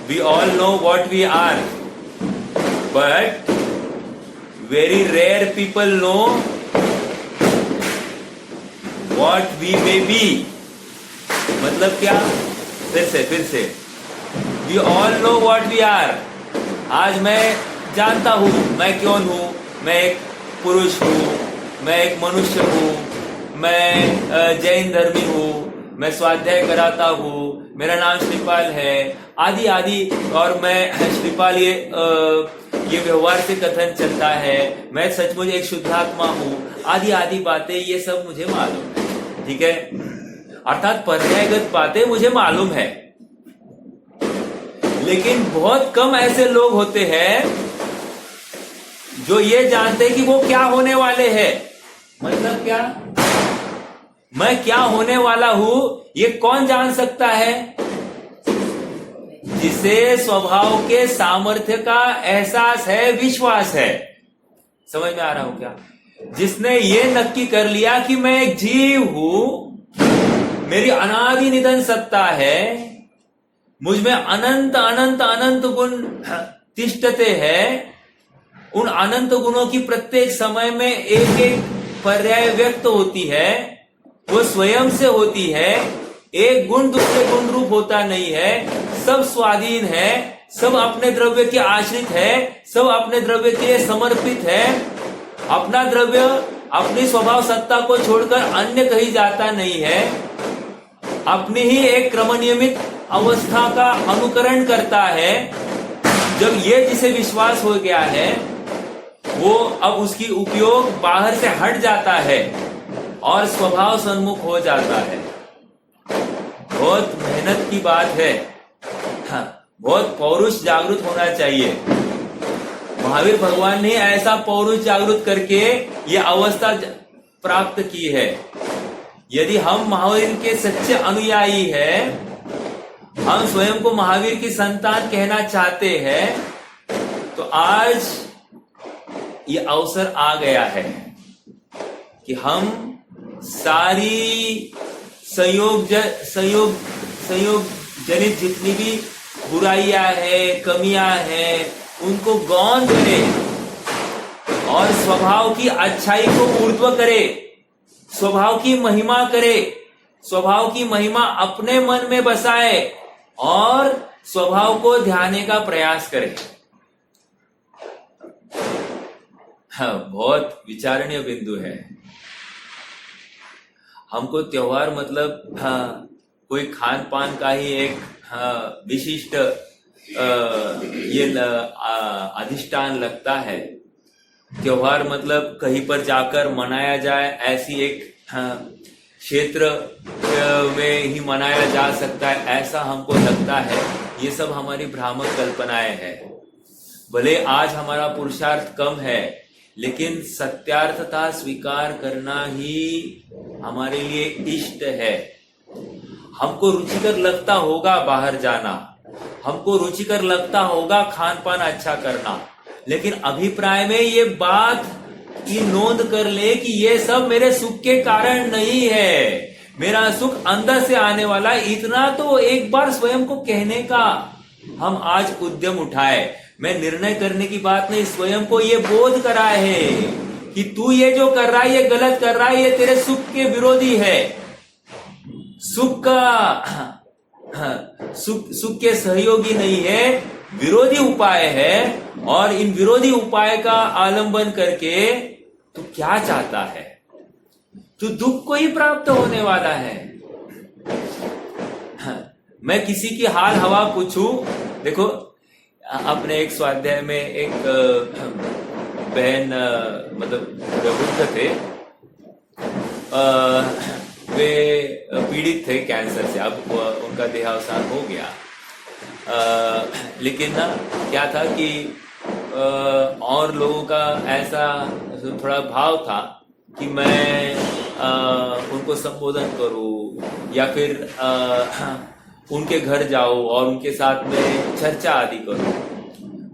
we all know what we are, but very rare people know what we may be. मतलब क्या? फिर से we all know what we are. आज मैं जानता हूं मैं कौन हूं। मैं एक पुरुष हूं, मैं एक मनुष्य हूं, मैं जैन धर्मी हूं, मैं स्वाध्याय कराता हूं, मेरा नाम श्रीपाल है, आदि आदि। और मैं श्रीपाल ये व्यवहार से कथन चलता है, मैं सचमुच एक शुद्धात्मा हूं, आदि आदि बातें, ये सब मुझे मालूम है। ठीक है, अर्थात पर्यायगत बातें मुझे मालूम है। लेकिन बहुत कम ऐसे लोग होते हैं जो ये जानते कि वो क्या होने वाले हैं। मतलब क्या? मैं क्या होने वाला हूं ये कौन जान सकता है? जिसे स्वभाव के सामर्थ्य का एहसास है, विश्वास है। समझ में आ रहा हूं क्या? जिसने ये नक्की कर लिया कि मैं एक जीव हूं, मेरी अनादि निधन सत्ता है, मुझ में अनंत अनंत अनंत गुण तिष्ठते हैं, उन अनंत गुणों की प्रत्येक समय में एक एक पर्याय व्यक्त होती है, वो स्वयं से होती है, एक गुण दूसरे गुण रूप होता नहीं है, सब स्वाधीन है, सब अपने द्रव्य के आश्रित है, सब अपने द्रव्य के लिए समर्पित है। अपना द्रव्य अपनी स्वभाव सत्ता को छोड़कर अन्य कहीं जाता नहीं है, अपनी ही एक क्रमनियमित अवस्था का अनुकरण करता है। जब ये जिसे विश्वास हो गया है, वो अब उसकी उपयोग बाहर से हट जाता है और स्वभाव सन्मुख हो जाता है। बहुत मेहनत की बात है। हाँ, बहुत पौरुष जागृत होना चाहिए। महावीर भगवान ने ऐसा पौरुष जागृत करके ये अवस्था प्राप्त की है। यदि हम महावीर के सच्चे अनुयायी हैं, हम स्वयं को महावीर की संतान कहना चाहते हैं, तो आज ये अवसर आ गया है कि हम सारी संयोग जनित जितनी भी बुराइयां हैं, कमियां हैं, उनको गौण करें और स्वभाव की अच्छाई को ऊर्ध्व करे, स्वभाव की महिमा करे, स्वभाव की महिमा अपने मन में बसाए और स्वभाव को ध्याने का प्रयास करे। हाँ, बहुत विचारणीय बिंदु है। हमको त्योहार मतलब कोई खान पान का ही एक विशिष्ट ये अधिष्ठान लगता है। त्योहार मतलब कहीं पर जाकर मनाया जाए, ऐसी एक क्षेत्र में ही मनाया जा सकता है, ऐसा हमको लगता है। ये सब हमारी भ्रामक कल्पनाएं हैं। भले आज हमारा पुरुषार्थ कम है, लेकिन सत्यार्थता स्वीकार करना ही हमारे लिए इष्ट है। हमको रुचिकर लगता होगा बाहर जाना, हमको रुचिकर लगता होगा खान पान अच्छा करना, लेकिन अभिप्राय में ये बात की नोंद कर ले कि ये सब मेरे सुख के कारण नहीं है। मेरा सुख अंदर से आने वाला, इतना तो एक बार स्वयं को कहने का हम आज उद्यम उठाए। मैं निर्णय करने की बात नहीं, स्वयं को ये बोध कराए है कि तू ये जो कर रहा है ये गलत कर रहा है, ये तेरे सुख के विरोधी है। सुख का सुख के सहयोगी नहीं है, विरोधी उपाय है। और इन विरोधी उपाय का आलंबन करके तू क्या चाहता है? तू दुख को ही प्राप्त होने वाला है। मैं किसी की हाल हवा पूछूं, देखो अपने एक स्वाध्याय में एक बहन मतलब वृद्ध थे, वे पीड़ित थे कैंसर से। अब उनका देहावसान हो गया, लेकिन ना क्या था कि और लोगों का ऐसा थोड़ा भाव था कि मैं उनको संबोधन करूं या फिर उनके घर जाऊं और उनके साथ में चर्चा आदि करूं।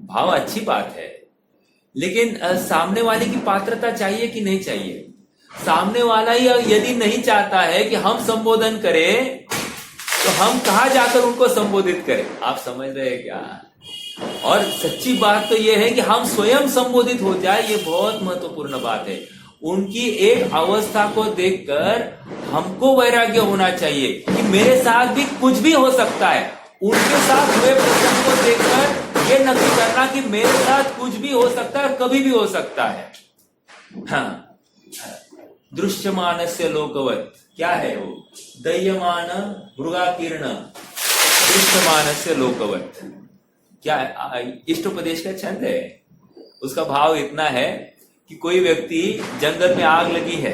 भाव अच्छी बात है, लेकिन सामने वाले की पात्रता चाहिए कि नहीं चाहिए? सामने वाला ही यदि नहीं चाहता है कि हम संबोधन करें, तो हम कहां जाकर उनको संबोधित करें? आप समझ रहे हैं क्या? और सच्ची बात तो यह है कि हम स्वयं संबोधित हो जाए, ये बहुत महत्वपूर्ण बात है। उनकी एक अवस्था को देखकर हमको वैराग्य होना चाहिए कि मेरे साथ भी कुछ भी हो सकता है। उनके साथ हुए प्रसंग को देखकर ये नक्की करना कि मेरे साथ कुछ भी हो सकता है, कभी भी हो सकता है। हाँ, दृश्यमानस्य लोकवत्, क्या है वो? दह्यमान मृगाकीर्ण दृश्यमानस्य लोकवत्। क्या इष्टोपदेश का छंद है। उसका भाव इतना है कि कोई व्यक्ति जंगल में आग लगी है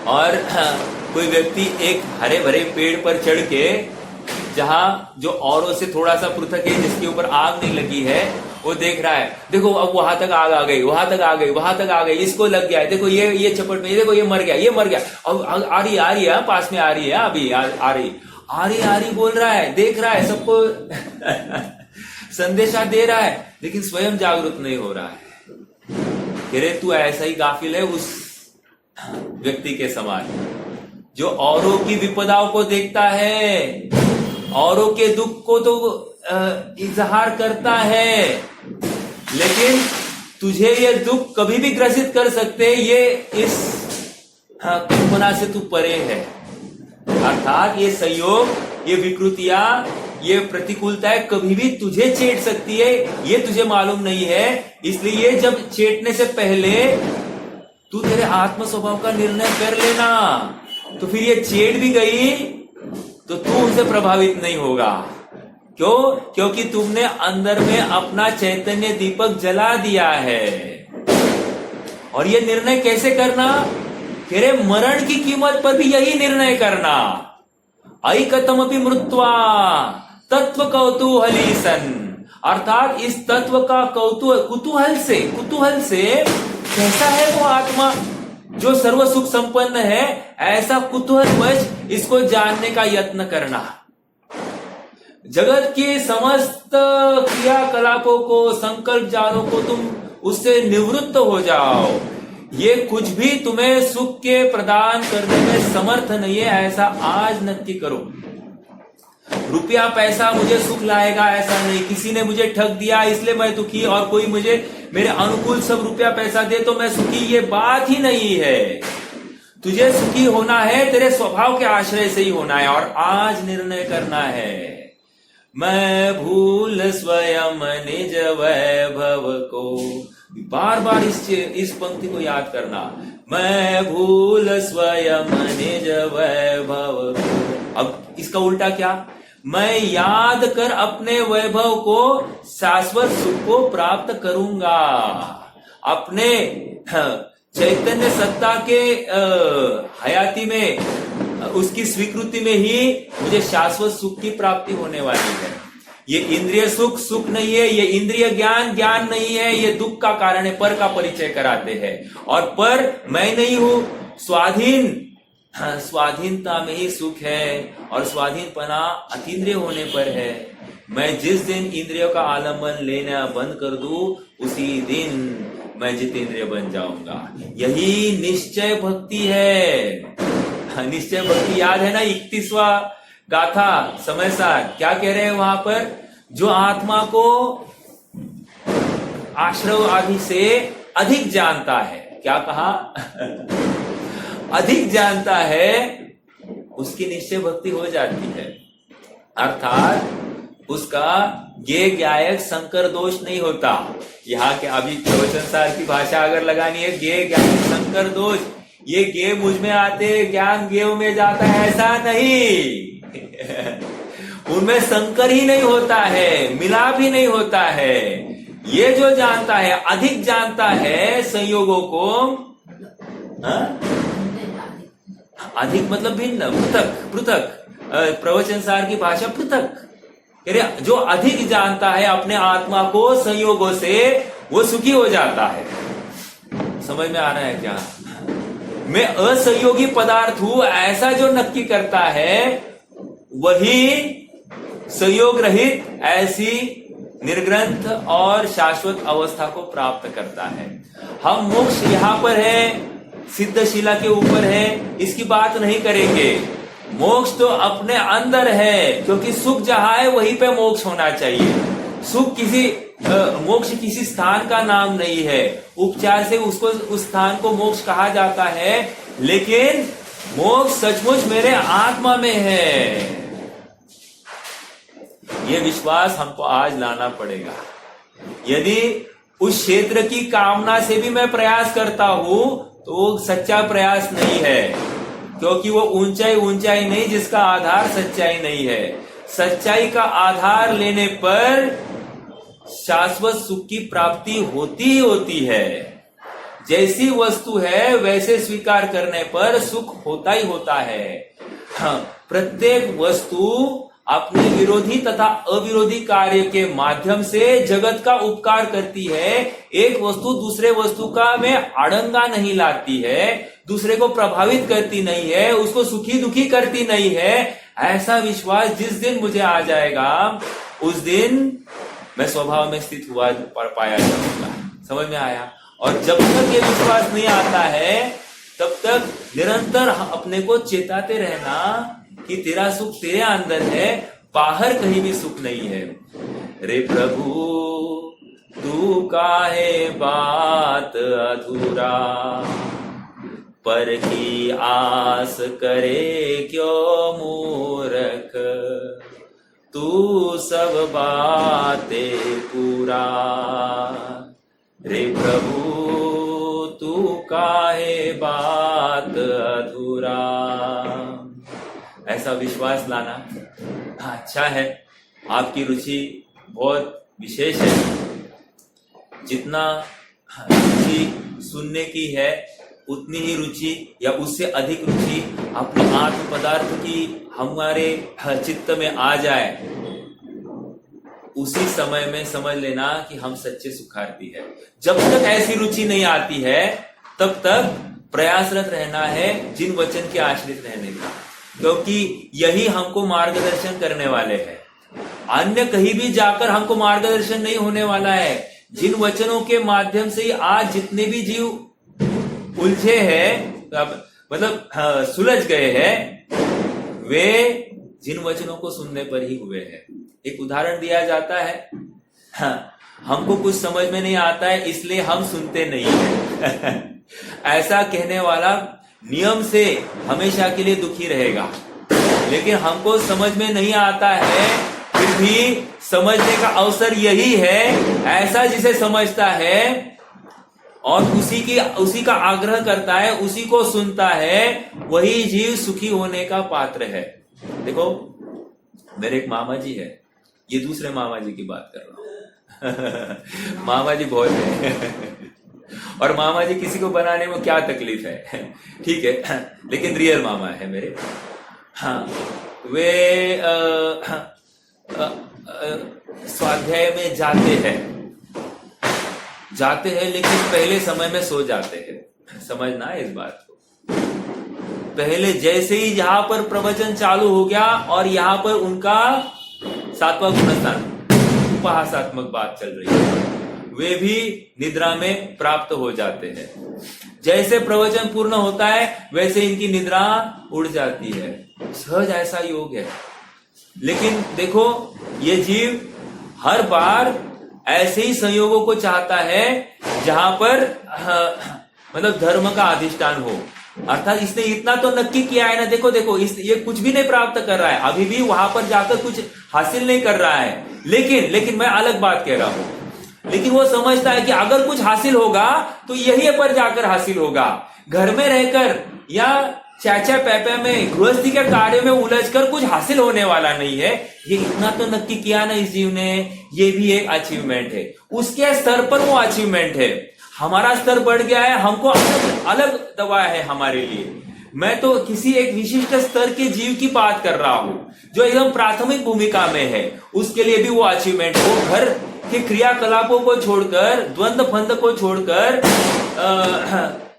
और कोई व्यक्ति एक हरे भरे पेड़ पर चढ़ के, जहां जो औरों से थोड़ा सा पृथक है, जिसके ऊपर आग नहीं लगी है, वो देख रहा है। देखो अब वहां तक आग आ गई, वहां तक आ गई, वहां तक आ गई, इसको लग गया है, देखो ये चपट में, देखो ये मर गया, ये मर गया। अब आ रही है, पास में आ रही है, अभी आ रही बोल रहा है, देख रहा है, सबको संदेशा दे रहा है, लेकिन स्वयं जागरूक नहीं हो रहा है। कह रहे तू ऐसा ही गाफिल है उस व्यक्ति के समान जो औरों की विपदाओं को देखता है, औरों के दुख को तो इजहार करता है, लेकिन तुझे ये दुख कभी भी ग्रसित कर सकते, ये इस कल्पना से तू परे है। अर्थात ये संयोग, ये विकृतियां, ये प्रतिकूलताएं कभी भी तुझे चेट सकती है, ये तुझे मालूम नहीं है। इसलिए जब चेटने से पहले तू तेरे आत्म स्वभाव का निर्णय कर लेना, तो फिर ये चेट भी गई तो तू उनसे प्रभावित नहीं होगा। क्यों? क्योंकि तुमने अंदर में अपना चैतन्य दीपक जला दिया है। और ये निर्णय कैसे करना? तेरे मरण की कीमत पर भी यही निर्णय करना। ऐकतमपि मृत्वा तत्व कौतूहली सन, अर्थात इस तत्व का कुतूहल से कैसा है वो आत्मा जो सर्व सुख संपन्न है, ऐसा कुतूहलवश इसको जानने का यत्न करना। जगत के समस्त क्रियाकलापों को, संकल्प जालों को तुम उससे निवृत्त हो जाओ। ये कुछ भी तुम्हें सुख के प्रदान करने में समर्थ नहीं है, ऐसा आज नक्की करो। रुपया पैसा मुझे सुख लाएगा ऐसा नहीं। किसी ने मुझे ठग दिया इसलिए मैं दुखी, और कोई मुझे मेरे अनुकूल सब रुपया पैसा दे तो मैं सुखी, ये बात ही नहीं है। तुझे सुखी होना है, तेरे स्वभाव के आश्रय से ही होना है। और आज निर्णय करना है, मैं भूल स्वयं निज वैभव को। बार बार इस पंक्ति को याद करना, मैं भूल स्वयं निज वैभव को। अब इसका उल्टा क्या? मैं याद कर अपने वैभव को, शाश्वत सुख को प्राप्त करूंगा। अपने चैतन्य सत्ता के हयाती में, उसकी स्वीकृति में ही मुझे शाश्वत सुख की प्राप्ति होने वाली है। ये इंद्रिय सुख सुख नहीं है, ये इंद्रिय ज्ञान ज्ञान नहीं है, ये दुख का कारण है। पर का परिचय कराते हैं, और पर मैं नहीं हूं। स्वाधीनता में ही सुख है, और स्वाधीनपना अतीन्द्रिय होने पर है। मैं जिस दिन इंद्रियों का आलम्बन लेना बंद कर दूं, उसी दिन मैं जितेंद्रिय बन जाऊंगा। यही निश्चय भक्ति है। निश्चय भक्ति याद है ना? 31वां गाथा समय साथ क्या कह रहे हैं वहां पर? जो आत्मा को आश्रव आदि से अधिक जानता है, क्या कहा? अधिक जानता है, उसकी निश्चय भक्ति हो जाती है। अर्थात उसका गे गायक संकर दोष नहीं होता। यहाँ के अभी प्रवचन सार की भाषा अगर लगानी है, गे गायक संकर दोष, ये गे मुझ में आते ज्ञान गेव में जाता है, ऐसा नहीं। उनमें संकर ही नहीं होता है, मिलाप ही नहीं होता है। ये जो जानता है, अधिक जानता है संयोगों को, अधिक मतलब भिन्न, पृथक प्रवचन सार की भाषा पृथक। जो अधिक जानता है अपने आत्मा को संयोगों से, वो सुखी हो जाता है। समझ में आ रहा है क्या? मैं असहयोगी पदार्थ हूं, ऐसा जो नक्की करता है वही सहयोग रहित ऐसी निर्ग्रंथ और शाश्वत अवस्था को प्राप्त करता है। हम मोक्ष यहां पर है, सिद्धशिला के ऊपर है, इसकी बात नहीं करेंगे। मोक्ष तो अपने अंदर है, क्योंकि सुख जहां है वहीं पे मोक्ष होना चाहिए। सुख मोक्ष किसी स्थान का नाम नहीं है। उपचार से उसको उस स्थान को मोक्ष कहा जाता है, लेकिन मोक्ष सचमुच मेरे आत्मा में है। यह विश्वास हमको आज लाना पड़ेगा। यदि उस क्षेत्र की कामना से भी मैं प्रयास करता हूं तो वो सच्चा प्रयास नहीं है, क्योंकि वो ऊंचाई नहीं जिसका आधार सच्चाई नहीं है। सच्चाई का आधार लेने पर शाश्वत सुख की प्राप्ति होती ही होती है। जैसी वस्तु है वैसे स्वीकार करने पर सुख होता ही होता है। हाँ, प्रत्येक वस्तु अपने विरोधी तथा अविरोधी कार्य के माध्यम से जगत का उपकार करती है। एक वस्तु दूसरे वस्तु का में आड़ंगा नहीं लाती है, दूसरे को प्रभावित करती नहीं है, उसको सुखी दुखी करती नहीं है। ऐसा विश्वास जिस दिन मुझे आ जाएगा उस दिन मैं स्वभाव में स्थित हुआ पाया जाऊंगा। समझ में आया? और जब तक ये विश्वास नहीं आता है तब तक निरंतर अपने को चेताते रहना कि तेरा सुख तेरे अंदर है, बाहर कहीं भी सुख नहीं है। रे प्रभु तू काहे बात अधूरा, पर की आस करे क्यों मूर्ख, तू सब बातें पूरा। रे प्रभु तू काहे बात अधूरा। ऐसा विश्वास लाना अच्छा है। आपकी रुचि बहुत विशेष है। जितना रुचि सुनने की है उतनी ही रुचि या उससे अधिक रुचि अपने आत्म पदार्थ की हमारे चित्त में आ जाए, उसी समय में समझ लेना कि हम सच्चे सुखार्थी है। जब तक ऐसी रुचि नहीं आती है तब तक प्रयासरत रहना है जिन वचन के आश्रित रहने का, क्योंकि यही हमको मार्गदर्शन करने वाले हैं। अन्य कहीं भी जाकर हमको मार्गदर्शन नहीं होने वाला है। जिन वचनों के माध्यम से आज जितने भी जीव उलझे हैं, मतलब सुलझ गए हैं, वे जिन वचनों को सुनने पर ही हुए हैं। एक उदाहरण दिया जाता है, हमको कुछ समझ में नहीं आता है इसलिए हम सुनते नहीं हैं। ऐसा कहने वाला नियम से हमेशा के लिए दुखी रहेगा। लेकिन हमको समझ में नहीं आता है, फिर भी समझने का अवसर यही है। ऐसा जिसे समझता है और उसी का आग्रह करता है, उसी को सुनता है, वही जीव सुखी होने का पात्र है। देखो, मेरे एक मामा जी है, ये दूसरे मामा जी की बात कर रहा हूं। मामा जी बहुत है और मामा जी किसी को बनाने में क्या तकलीफ है, ठीक है, लेकिन रियल मामा है मेरे। हाँ, वे स्वाध्याय में जाते हैं लेकिन पहले समय में सो जाते हैं। समझना है इस बात को। पहले जैसे ही यहाँ पर प्रवचन चालू हो गया और यहाँ पर उनका 7वां गुणस्थान उपहासात्मक बात चल रही है, वे भी निद्रा में प्राप्त हो जाते हैं। जैसे प्रवचन पूर्ण होता है वैसे इनकी निद्रा उड़ जाती है। सहज ऐसा योग है। लेकिन देखो, ये जीव हर बार ऐसे ही संयोगों को चाहता है जहां पर मतलब धर्म का अधिष्ठान हो। अर्थात इसने इतना तो नक्की किया है ना, देखो ये कुछ भी नहीं प्राप्त कर रहा है, अभी भी वहां पर जाकर कुछ हासिल नहीं कर रहा है। लेकिन मैं अलग बात कह रहा हूं। लेकिन वो समझता है कि अगर कुछ हासिल होगा तो यही पर जाकर हासिल होगा। घर में रहकर या चाचा पैपा में गृहस्थी के कार्य में उलझकर कुछ हासिल होने वाला नहीं है। ये इतना तो नक्की किया ना इस जीव ने, ये भी एक अचीवमेंट है। उसके स्तर पर वो अचीवमेंट है। हमारा स्तर बढ़ गया है, हमको अलग दवा है हमारे लिए। मैं तो किसी एक विशिष्ट स्तर के जीव की बात कर रहा हूं जो एकदम प्राथमिक भूमिका में है। उसके लिए भी वो अचीवमेंट, वो घर कि क्रियाकलापों को छोड़कर, द्वंद्व फंद को छोड़कर,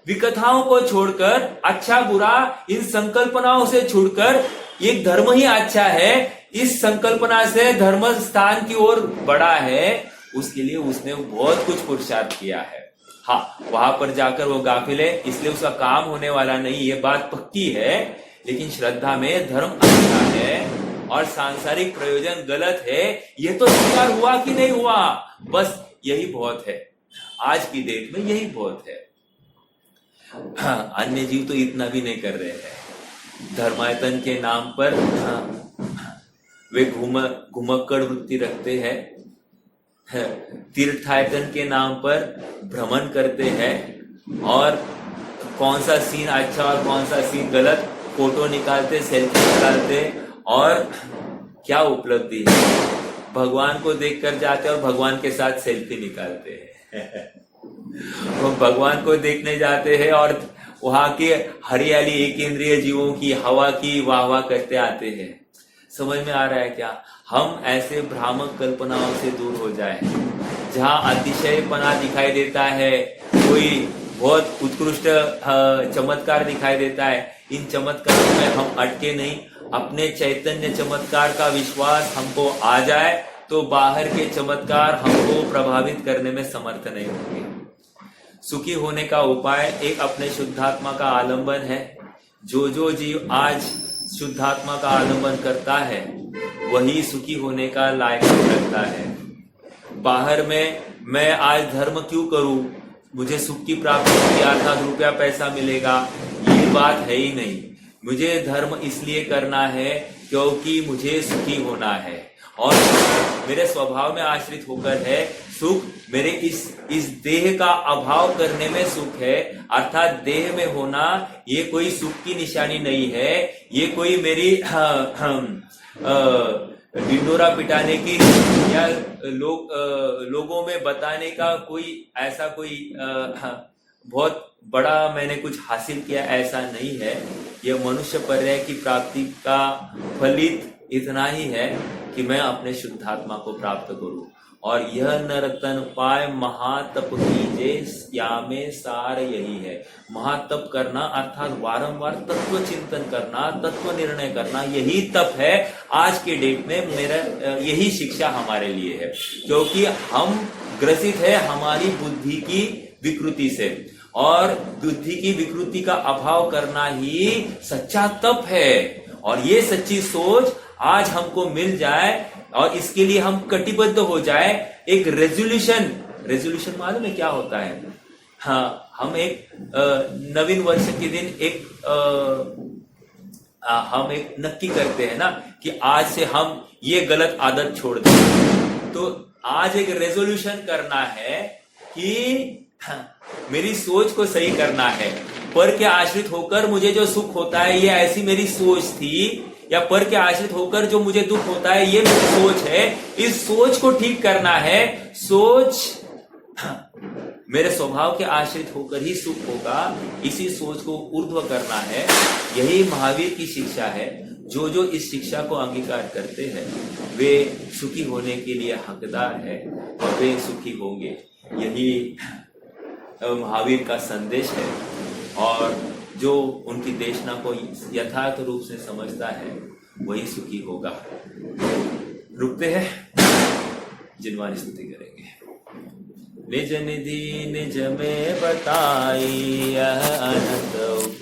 विकथाओं को छोड़कर, अच्छा बुरा इन संकल्पनाओं से छूटकर एक धर्म ही अच्छा है, इस संकल्पना से धर्म स्थान की ओर बढ़ा है, उसके लिए उसने बहुत कुछ पुरुषार्थ किया है। हाँ, वहां पर जाकर वो गाफिल है, इसलिए उसका काम होने वाला नहीं, ये बात पक्की है। लेकिन श्रद्धा में धर्म अच्छा है और सांसारिक प्रयोजन गलत है, ये तो स्वीकार हुआ कि नहीं हुआ, बस यही बहुत है। आज की डेट में यही बहुत है। हाँ, अन्य जीव तो इतना भी नहीं कर रहे हैं। धर्मायतन के नाम पर वे घुमक्कड़ वृत्ति रखते हैं, तीर्थायतन के नाम पर भ्रमण करते हैं, और कौन सा सीन अच्छा और कौन सा सीन गलत फोटो निकालते, सेल्फी निकालते, और क्या उपलब्धि है, भगवान को देखकर जाते और भगवान के साथ सेल्फी निकालते हैं। वो भगवान को देखने जाते हैं और वहां के हरियाली, एक इंद्रिय जीवों की, हवा की वाह वाह करते आते हैं। समझ में आ रहा है क्या? हम ऐसे भ्रामक कल्पनाओं से दूर हो जाए, जहां अतिशयपना दिखाई देता है, कोई बहुत उत्कृष्ट चमत्कार दिखाई देता है, इन चमत्कारों में हम अटके नहीं। अपने चैतन्य चमत्कार का विश्वास हमको आ जाए तो बाहर के चमत्कार हमको प्रभावित करने में समर्थ नहीं होंगे। सुखी होने का उपाय एक अपने शुद्धात्मा का आलंबन है। जो जो जीव आज शुद्धात्मा का आलंबन करता है वही सुखी होने का लायक रखता है। बाहर में मैं आज धर्म क्यों करूं, मुझे सुख की प्राप्ति होगी, अर्थात रुपया पैसा मिलेगा, ये बात है ही नहीं। मुझे धर्म इसलिए करना है क्योंकि मुझे सुखी होना है, और मेरे स्वभाव में आश्रित होकर है। सुख मेरे इस देह का अभाव करने में सुख है, अर्थात देह में होना ये कोई सुख की निशानी नहीं है, ये कोई मेरी ढिंडोरा पिटाने की या लोगों में बताने का कोई ऐसा कोई बहुत बड़ा मैंने कुछ हासिल किया, ऐसा नहीं है। यह मनुष्य पर्याय की प्राप्ति का फलित इतना ही है कि मैं अपने शुद्धात्मा को प्राप्त करूं, और यह नरतन पाए महातप कीजे, या में सार यही है। महातप करना अर्थात वारंवार तत्व चिंतन करना, तत्व निर्णय करना, यही तप है। आज के डेट में मेरा यही शिक्षा हमारे लिए है, क्योंकि हम ग्रसित है हमारी बुद्धि की विकृति से, और बुद्धि की विकृति का अभाव करना ही सच्चा तप है। और ये सच्ची सोच आज हमको मिल जाए और इसके लिए हम कटिबद्ध हो जाए। एक रेजोल्यूशन मालूम है क्या होता है? हाँ, हम एक नवीन वर्ष के दिन हम एक नक्की करते हैं ना कि आज से हम ये गलत आदत छोड़ दें। तो आज एक रेजोल्यूशन करना है कि मेरी सोच को सही करना है। पर के आश्रित होकर मुझे जो सुख होता है ये ऐसी मेरी सोच थी, या पर के आश्रित होकर जो मुझे दुख होता है ये मेरी सोच है। इस सोच को ठीक करना है। सोच मेरे स्वभाव के आश्रित होकर ही सुख होगा, इसी सोच को ऊर्ध्व करना है। यही महावीर की शिक्षा है। जो जो इस शिक्षा को अंगीकार करते हैं वे सुखी होने के लिए हकदार है और वे सुखी होंगे। यही महावीर का संदेश है, और जो उनकी देशना को यथार्थ रूप से समझता है वही सुखी होगा। रुकते हैं, जिनवानी स्तुति करेंगे। निज निधि निज में बताई यह अनंत